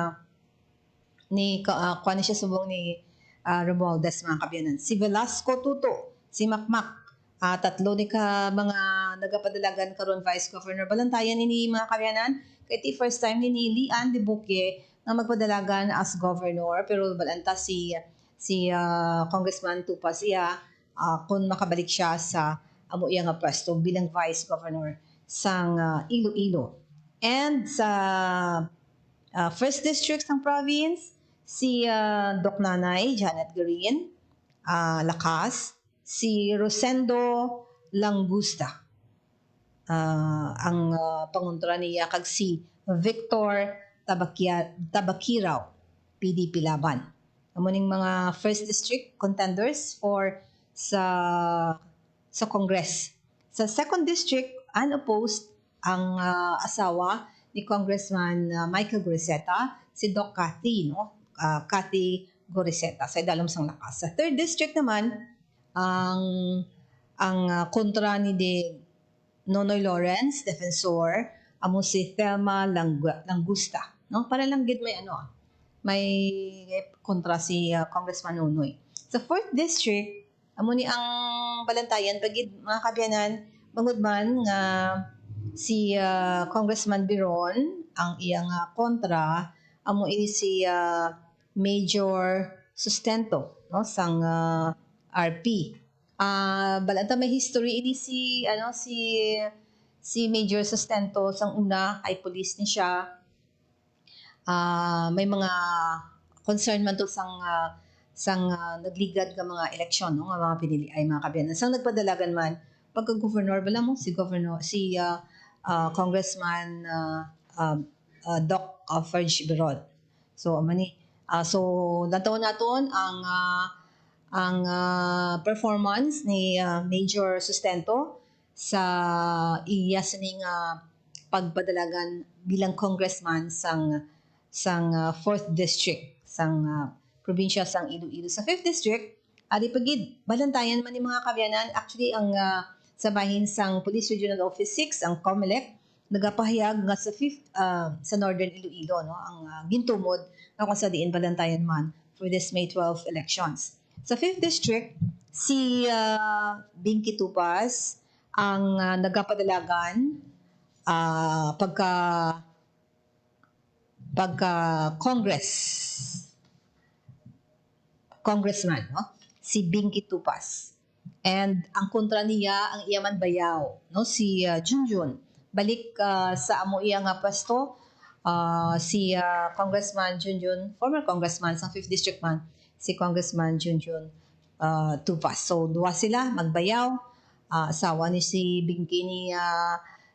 Romualdez mga kabyanan. Si Velasco Tuto, si Makmak, tatlo ni ka mga nagapadalagan karon Vice Governor Balantayan ni mga kabyanan. Kaya ti first time ni Lian Diboque na magpadalagan as governor, pero balanta si Congressman Tupas iya kung makabalik siya sa amo iya nga pwesto bilang Vice Governor sang Iloilo. And sa first district ng province, si Doc Nanay, Janet Green, lakas. Si Rosendo Langusta, ang panguntra niya, kag si Victor Tabakiraw, PDP Laban. Amuning mga first district contenders for sa Congress. Sa second district, unopposed ang asawa ni Congressman Michael Goriseta, si Doc Cathy, no? Cathy Goriseta, sa idalom sang lakas. Sa third district naman, ang kontra ni Nonoy Lawrence, Defensor, amo si Thelma Langusta, no? Para lang gid may kontra si Congressman Nonoy. Sa fourth district, amo ni ang balantayan pagid mga kabyanan, bangod man nga si Congressman Biron, ang iyang kontra, amo ini si Major Sustento, no? Sang RP. Balanta may history ini si Major Sustento sang una ay police ni siya. May mga concern man to sang nagligad nga mga eleksyon, no, nga mga pinili ay mga kabiyanan. Sang nagpadalagan man pagka-governor bala mo si Congressman Doc Ferge Berod. So nataon naton ang performance ni Major Sustento sa iya sining pagpadalagan bilang congressman sang 4th district sang probinsya sang Iloilo. Sa 5th district adi pagid balantayan man ni mga kabyanan. Actually ang sa bahin sang Police Regional Office 6 ang COMELEC nagapahayag nga sa 5th sa Northern Iloilo, no, ang gintumod nga kung sa diin balantayan man for this May 12 elections. Sa 5th district si Binky Tupas ang nagapadalagan pagka congressman, no, si Binky Tupas. And ang kontra niya ang Iyaman Bayaw, no, si Junjun. Balik sa amo iya nga pwesto si Congressman Junjun, former congressman sa 5th district man, si Congressman Junjun Tupas. So duwa sila magbayaw, asawa ni si Binky ni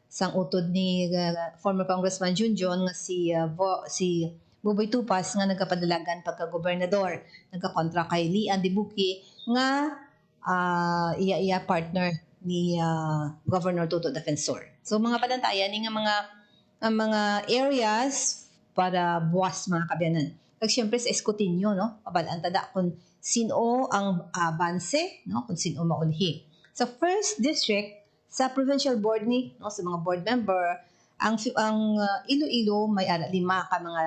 sang utod ni former Congressman Junjun nga si Buboy Tupas nga nagkapadalagan pagka-gobernador, nagkakontra kay Lian Dibuki nga iya partner ni Governor Toto Defensor. So mga balantayan ni nga mga areas para buwas mga kabyanan. Kag syempre sa eskutinyo, no, pabalantada kung sino ang banse, no, kung sino maulhi. Sa 1st district sa provincial board ni, no, sa mga board member, ang Iloilo may 5 ka mga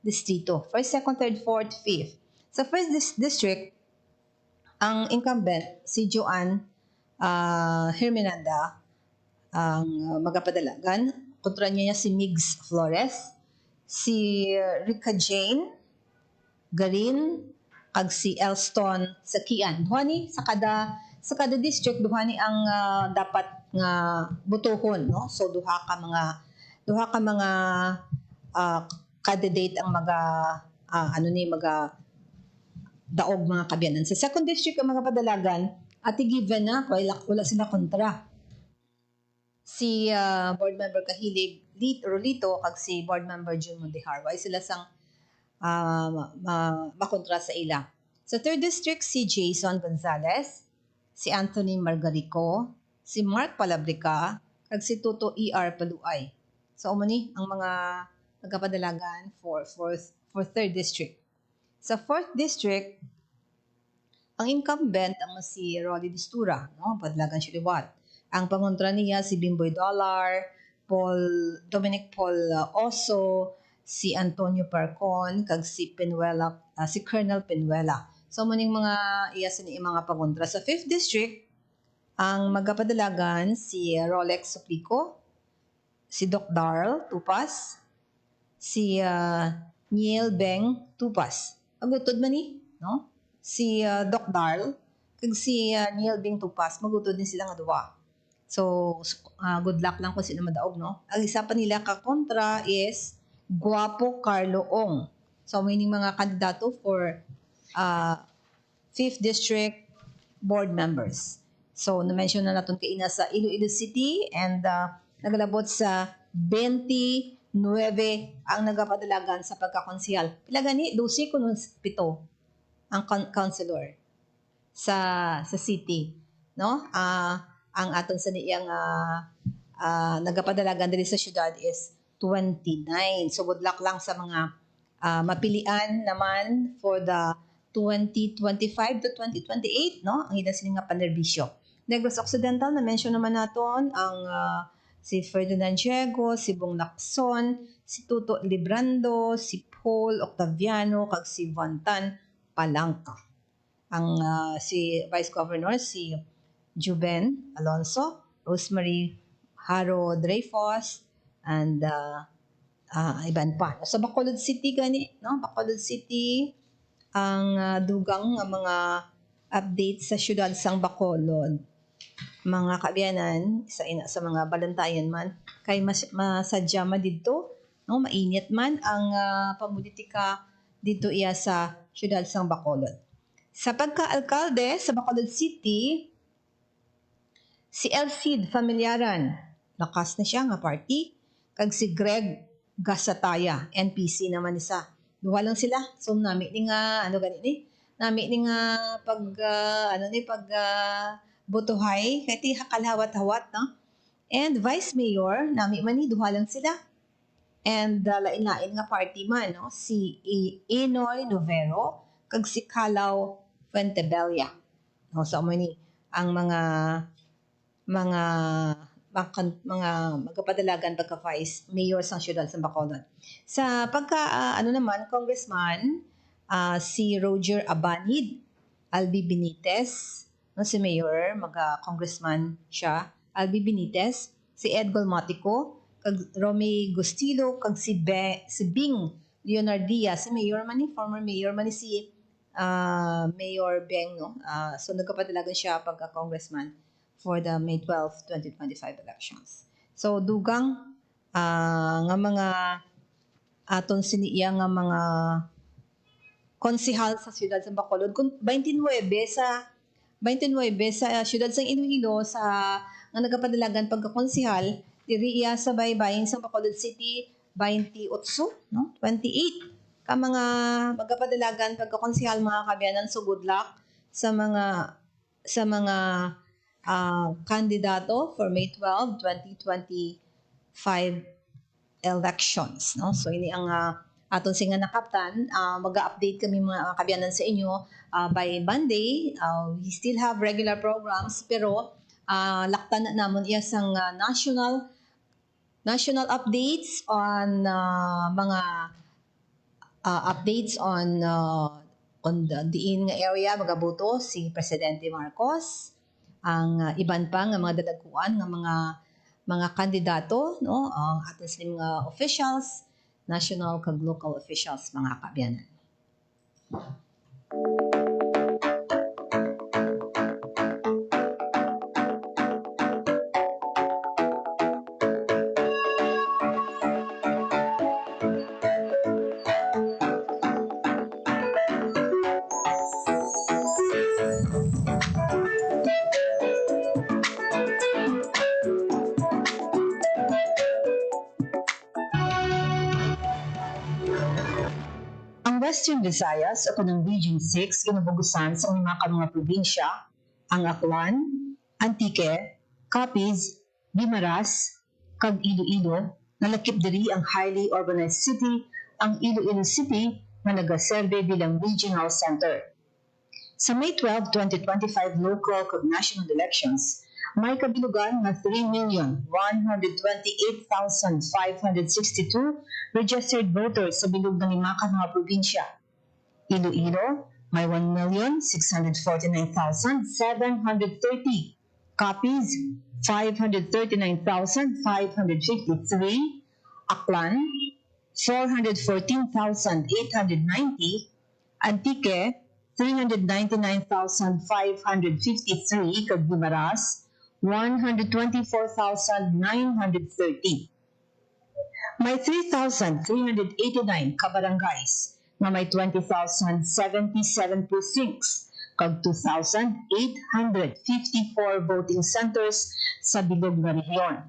distrito. 1st, 2nd, 3rd, 4th, 5th. Sa 1st district ang incumbent si Joanne Herminanda ang magapadalagan. Kontra niya si Migs Flores, si Rica Jane Garin, kag si Elston Sakian. Duhani sa kada district duhani ang dapat nga butohon, no? So duha ka mga candidate ang daog mga kabyanan. Sa 2nd district ang mga padalagan ati given na wala sila kontra. Si board member Kahilig Rolito kag si board member Jun Mondihar way sila sang makontra sa ila. Sa 3rd district si Jason Gonzalez, si Anthony Margarico, si Mark Palabrica kag si Toto ER Paluay. So umani ang mga nagkapadalagan for 3rd district. Sa 4th district, ang incumbent ang si Rolly Distura, no? Padalagan siya liwat. Ang pangontra niya si Bimboy Dollar, Dominic Paul Oso, si Antonio Parcon, kag si Colonel Penuela. So muning mga iyasan ni mga pangontra. Sa 5th district, ang magapadalagan si Rolex Suplico, si Doc Darl Tupas, si Niel Beng Tupas. Magutod man ni, no? Si Doc Darl kag si Niel Beng Tupas, magutod din sila nga duwa. So good luck lang kung sino madaog, no? Ang isa pa nila ka kontra is Guapo Carlo Ong. So may mga kandidato for 5th district board members. So na-mention na natin kaina sa Iloilo City and nagalabot sa 29 ang nagapadalagan sa pagkakonsehal. Pila gani 12 kuno 7 ang councilor sa city, no? Ang aton sa niyang nagapadalagan diri sa syudad is 29. So good luck lang sa mga mapilian naman for the 2025 to 2028, no? Ang ila sila nga panerbisyo. Negros Occidental na mention naman naton ang si Ferdinand Diego, si Bong Lacson, si Tuto Librando, si Paul Octaviano, kag si Vantan Palangka. Ang si Vice Governor si Juben Alonso, Rosemary Haro Dreyfus, and iban pa. Sa Bacolod City gani, no? Bacolod City ang dugang nga mga update sa syudad sang Bacolod. Mga kaabyanan, isa ina sa mga balantayan man, kay masadya man dito, no, mainit man ang pamulitika dito iya sa syudad sang Bacolod. Sa pagka-alkalde sa Bacolod City, si Elcid Familiaran, lakas na siya nga party, kag si Greg Gasataya, NPC naman isa. Duha lang sila. So nami ni nga nami ni nga botohay kay ti hakalhawat-hawat, no? And Vice Mayor, nami man ni duha lang sila. And lain-lain nga party man, no? Si Inoy Novero kag si Calaw Fuentebella. No, so ni ang mga magkapadalagan pagka Vice Mayor sang syudad sa Bacolod. Sa pagka naman Congressman, si Roger Abanid, Albi Benitez, no, si Mayor, congressman siya, Albi Benitez, si Ed Golmatico, kag Romy Gustilo, kag si Bing Leonardia, si Mayor man ni, former Mayor man ni si Mayor Beng, no? So nagkapadalagan siya pagka-congressman for the May 12, 2025 elections. So dugang nga mga aton siniya nga mga konsihal sa siyudad sa Bacolod, 29 sa siyudad sa Iloilo sa nga nagapadalagan pagkakonsihal, diri iya sa baybayin sa Bacolod City 28, no? 28 ka mga magapadalagan pagkakonsihal mga kabiyanan. So good luck sa mga kandidato for May 12, 2025 elections, no? So ini ang aton singa na kaptan, mag-update kami mga kabiyanan sa inyo by Monday. We still have regular programs pero laktan na namon iya sang national updates on mga updates on the diin nga area magabuto si Presidente Marcos, ang iban pa nga mga dalaguan nga mga kandidato, no, ang aton sa mga officials, national kag local officials mga kaabyanan. Western Visayas o kanang Region 6 kinabugusan sa mga probinsya, ang Aklan, Antique, Capiz, Guimaras, kag Iloilo, nalakip diri ang highly urbanized city, ang Iloilo City na nagaserbe bilang regional center. Sa May 12, 2025 local kag national elections, may kabilugan nga 3,128,562 registered voters sa bilog ng lima ka mga probinsya. Iloilo, may 1,649,730. Capiz, 539,553. Aklan, 414,890. Antique, 399,553. Kag Guimaras, 124,930. May 3,389 kabarangays na may 20,077 precincts kag 2,854 voting centers sa bilog nga rehiyon.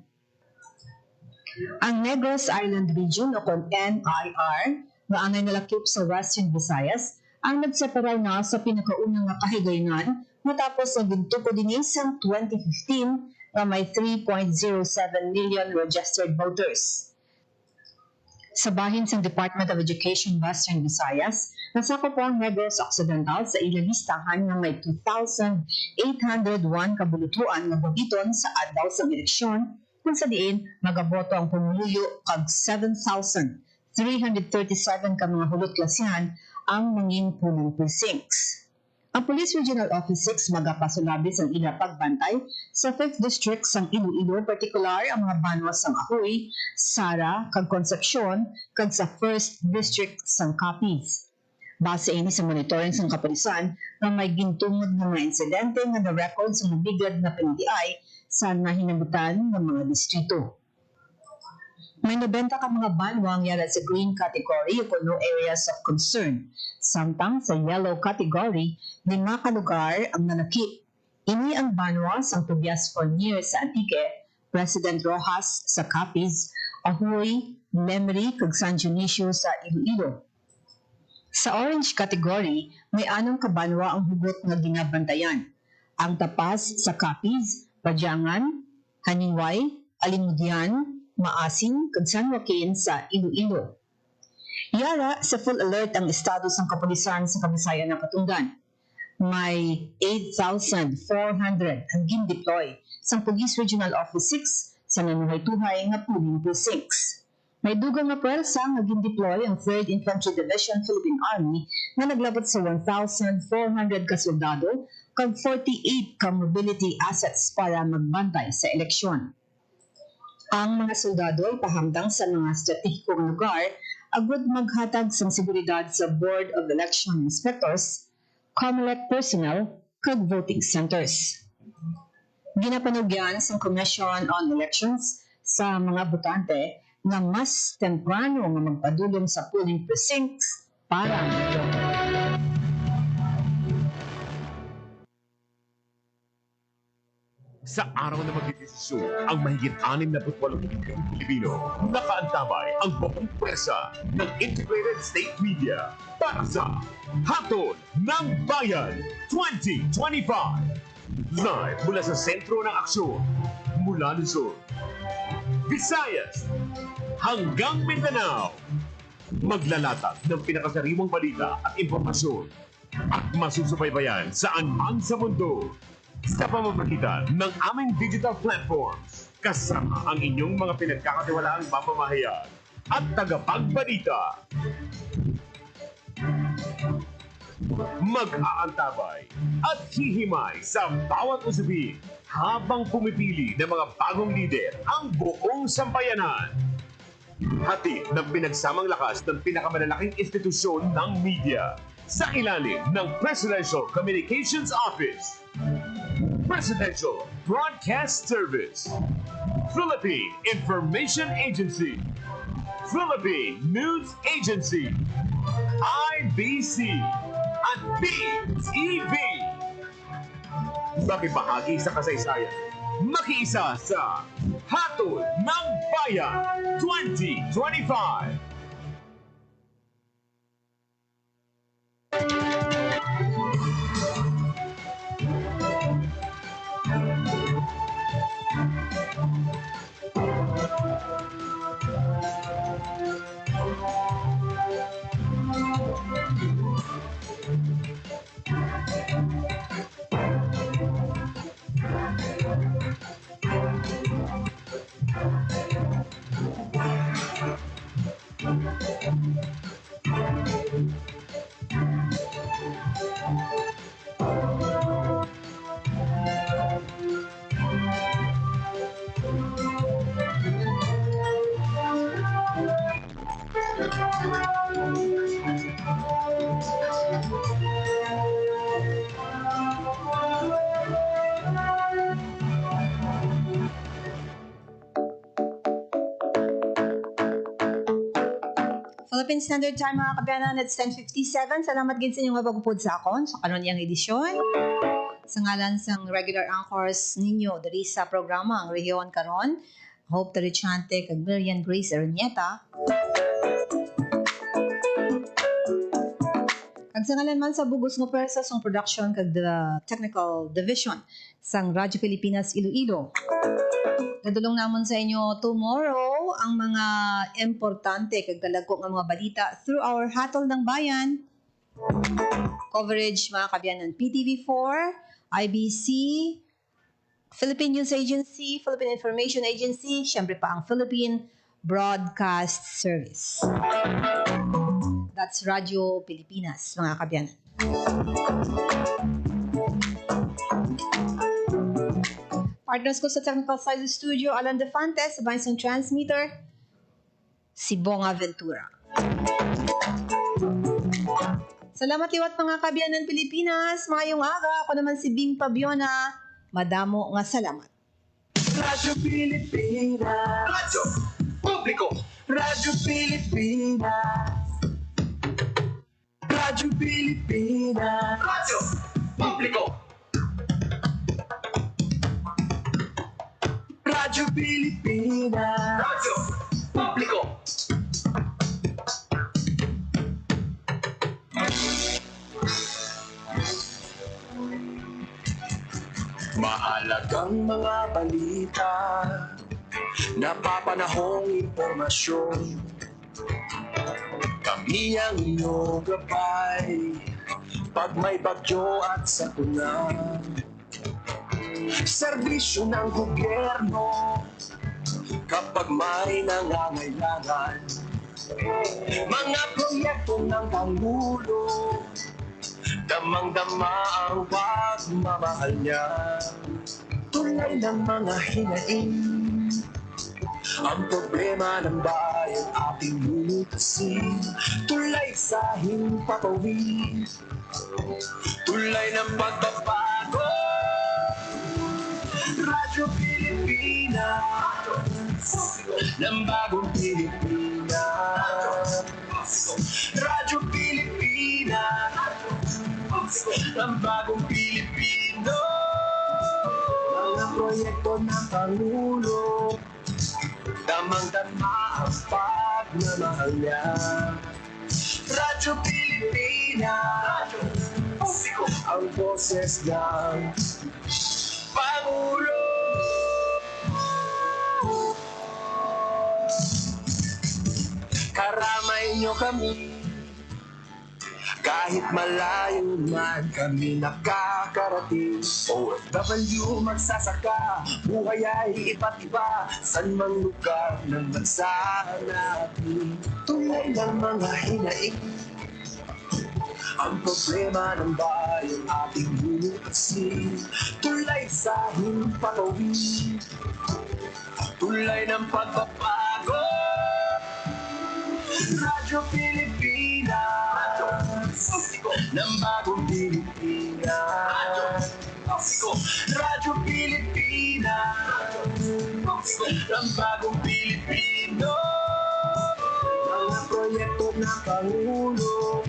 Ang Negros Island Region o kon NIR nga angay nalakip sa Western Visayas ang nagseparar na sa pinakaunang nga kahigayonan matapos ang gintuko din sa 2015 na may 3.07 million registered voters. Sa bahin sa Department of Education Western Visayas, nasako po ang Negros Occidental sa ilalistahan ng may 2,801 kabulutuan na bobiton sa adlaw sa eleksyon kung sa diin magaboto ang pumuluyo kag 7,337 ka mga hulot klasihan ang mangin punong precincts. Ang Police Regional Office 6 magapasulabi sa ila pagbantay sa 5th District sang Iloilo, partikular ang mga banwas sang Ahoy, Sara, kag Concepcion, kag sa 1st District sang Capiz. Base ini sa monitoring sa kapulisan na may gintungod ng mga insidente nga na-record sa mabigad na PNDI sa nahinabutan ng mga distrito. May 90 ka mga banwa ang yara sa green category o no areas of concern. Samtang sa yellow category, 5 ka lugar ang nanakip. Ini ang banwa sa Tobias Fournier sa Antique, President Rojas sa Capiz, Ahoy, Memory, kag San Dionisio sa Iloilo. Sa orange category, may 6 ka banwa ang hugot nga ginabantayan. Ang Tapas sa Capiz, Padyangan, Haniway, Alimudian, Maasin, kag San Joaquin sa Iloilo. Yara, sa full alert ang estado ng kapulisan sa Kabisayan na Patunggan. May 8,400 ang gin-deploy sa Police Regional Office 6 sa nanuhay-tuhay nga polling precincts. May dugang nga pwersa nga gin-deploy ang 3rd Infantry Division Philippine Army na naglabot sa 1,400 ka soldado kag 48 ka mobility assets para magbantay sa eleksyon. Ang mga soldado ay pahamdang sa mga estratehikong lugar agud maghatag sa seguridad sa Board of Election Inspectors, COMELEC personnel, kag voting centers. Ginapanugyan sa Commission on Elections sa mga botante na mas temprano nga magpadulong sa polling precincts para mag-vote. Sa araw na magdidesisyon ang mahigit 68 milyong Pilipino, nakaantabay ang buong pwersa ng Integrated State Media para sa Hatol ng Bayan 2025. Live mula sa sentro ng aksyon, mula Luzon, Visayas, hanggang Mindanao. Maglalatag ng pinakasariwang balita at impormasyon at masusubaybayan saan man sa mundo sa pamamagitan ng aming digital platforms kasama ang inyong mga pinagkakatiwalaang mamamahayan at tagapagbalita. Mag-aantabay at hihimay sa bawat usapin habang pumipili ng mga bagong lider ang buong sampayanan. Hatid ng pinagsamang lakas ng pinakamalalaking institusyon ng media sa ilalim ng Presidential Communications Office, Presidential Broadcast Service, Philippine Information Agency, Philippine News Agency, IBC, at PTV. Makibahagi sa kasaysayan, makiisa sa Hatol ng Bayan 2025. Philippine Standard Time mga kabayanan, it's 10:57. Salamat gid sa inyong pagupod sa akon sa kanuniyang edisyon. Sa ngalan sang regular anchors ninyo diri sa programa ang Rehiyon karon, Hope Tarichante kag Miriam Grace Ernieta. Kag sa ngalan man sa bugos nga pwersa sang production kag the technical division sang Radyo Pilipinas Iloilo. Dadulong namon sa inyo tomorrow ang mga importante kag dalago nga mga balita through our Hatol ng Bayan. Coverage mga kabiyanan, PTV4, IBC, Philippine News Agency, Philippine Information Agency, syempre pa ang Philippine Broadcast Service. That's Radyo Pilipinas mga kabiyanan. Partners ko sa technical side of the studio, Alan Defantes, sabay sa transmitter, si Bonga Ventura. Salamat liwat mga kabiyanan Pilipinas. Mayong aga. Ako naman si Bing Pabiona. Madamo nga salamat. Radyo Pilipinas. Radyo Publiko. Radyo Pilipinas. Radyo Pilipinas. Radyo Publiko. Radyo Pilipinas. Radyo Publiko. Mahalagang mga balita, napapanahong impormasyon. Kami ang iyong gabay, pag may bagyo at sakuna. Serbisyo ng gobyerno, kapag may nangangailangan. Mga proyekto ng Pangulo, damang-dama ang pagmamahal niya. Tulay ng mga hinaing, ang problema ng bayan ating lulutasin. Tulay sa himpapawid, tulay ng pagbabago. Radyo Pilipinas, ng bagong Pilipinas. Radyo Pilipinas, ng bagong Pilipino. Mga proyekto ng Pangulo, damang-dama ang pagmamahal niya. Radyo Pilipinas, ang boses ng Pangulo. Karamay niyo kami, kahit malayo man kami nakakarating. OFW magsasaka, buhay ay iba't iba, san mang lugar ng bansa natin. Tulay ng mga hinaing, ang problema ng bayan ating lulutasin. Tulay sa himpapawid, tulay ng pagbabago. Radyo Pilipinas, ng bagong Pilipinas. Radyo Pilipinas, ng bagong Pilipino. Mga proyekto ng Pangulo,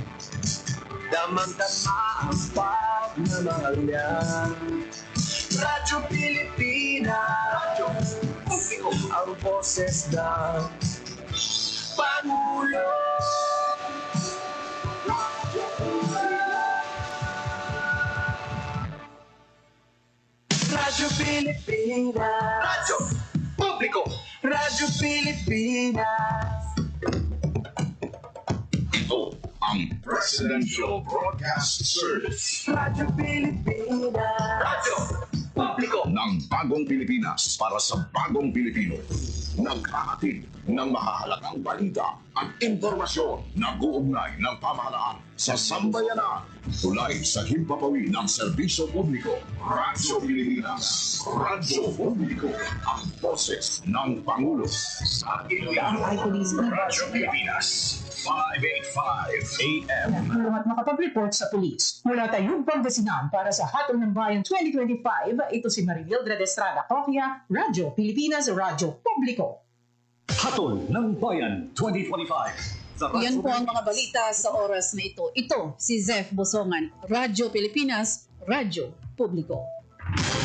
damang-dama ang pagmamahal niya. Radyo Pilipinas, ang boses ng Pangulo. Radyo Pilipinas, Radyo Publiko. Radyo Pilipinas. Ito ang Presidential Broadcast Service. Radyo Pilipinas, Radyo Publiko ng Bagong Pilipinas para sa Bagong Pilipino. Naghahatid ng mahahalagang balita at impormasyon na guugnay ng pamahalaan sa sambayanan. Tulay sa himpapawid ng serbisyo publiko. Radyo Pilipinas. Radyo Publiko. Ang boses ng Pangulo. Sa Iloilo. Radyo Pilipinas. 585 AM. At makapag-report sa pulis. Mula Tayug, Pangasinan para sa Hatol ng Bayan 2025, ito si Marimildred Estrada Coquia, Radyo Pilipinas, Radyo Publiko. Hatol ng Bayan 2025. Yan po ang mga balita sa oras na ito. Ito si Zef Bosongan, Radyo Pilipinas, Radyo Publiko.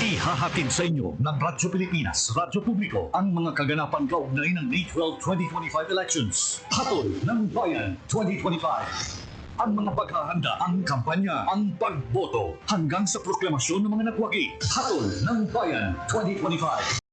Ihahatid sa inyo ng Radyo Pilipinas, Radyo Publiko ang mga kaganapan kaugnay ng May 12, 2025 elections. Hatol ng Bayan 2025. Ang mga paghahanda, ang kampanya, ang pagboto, hanggang sa proklamasyon ng mga nagwagi. Hatol ng Bayan 2025.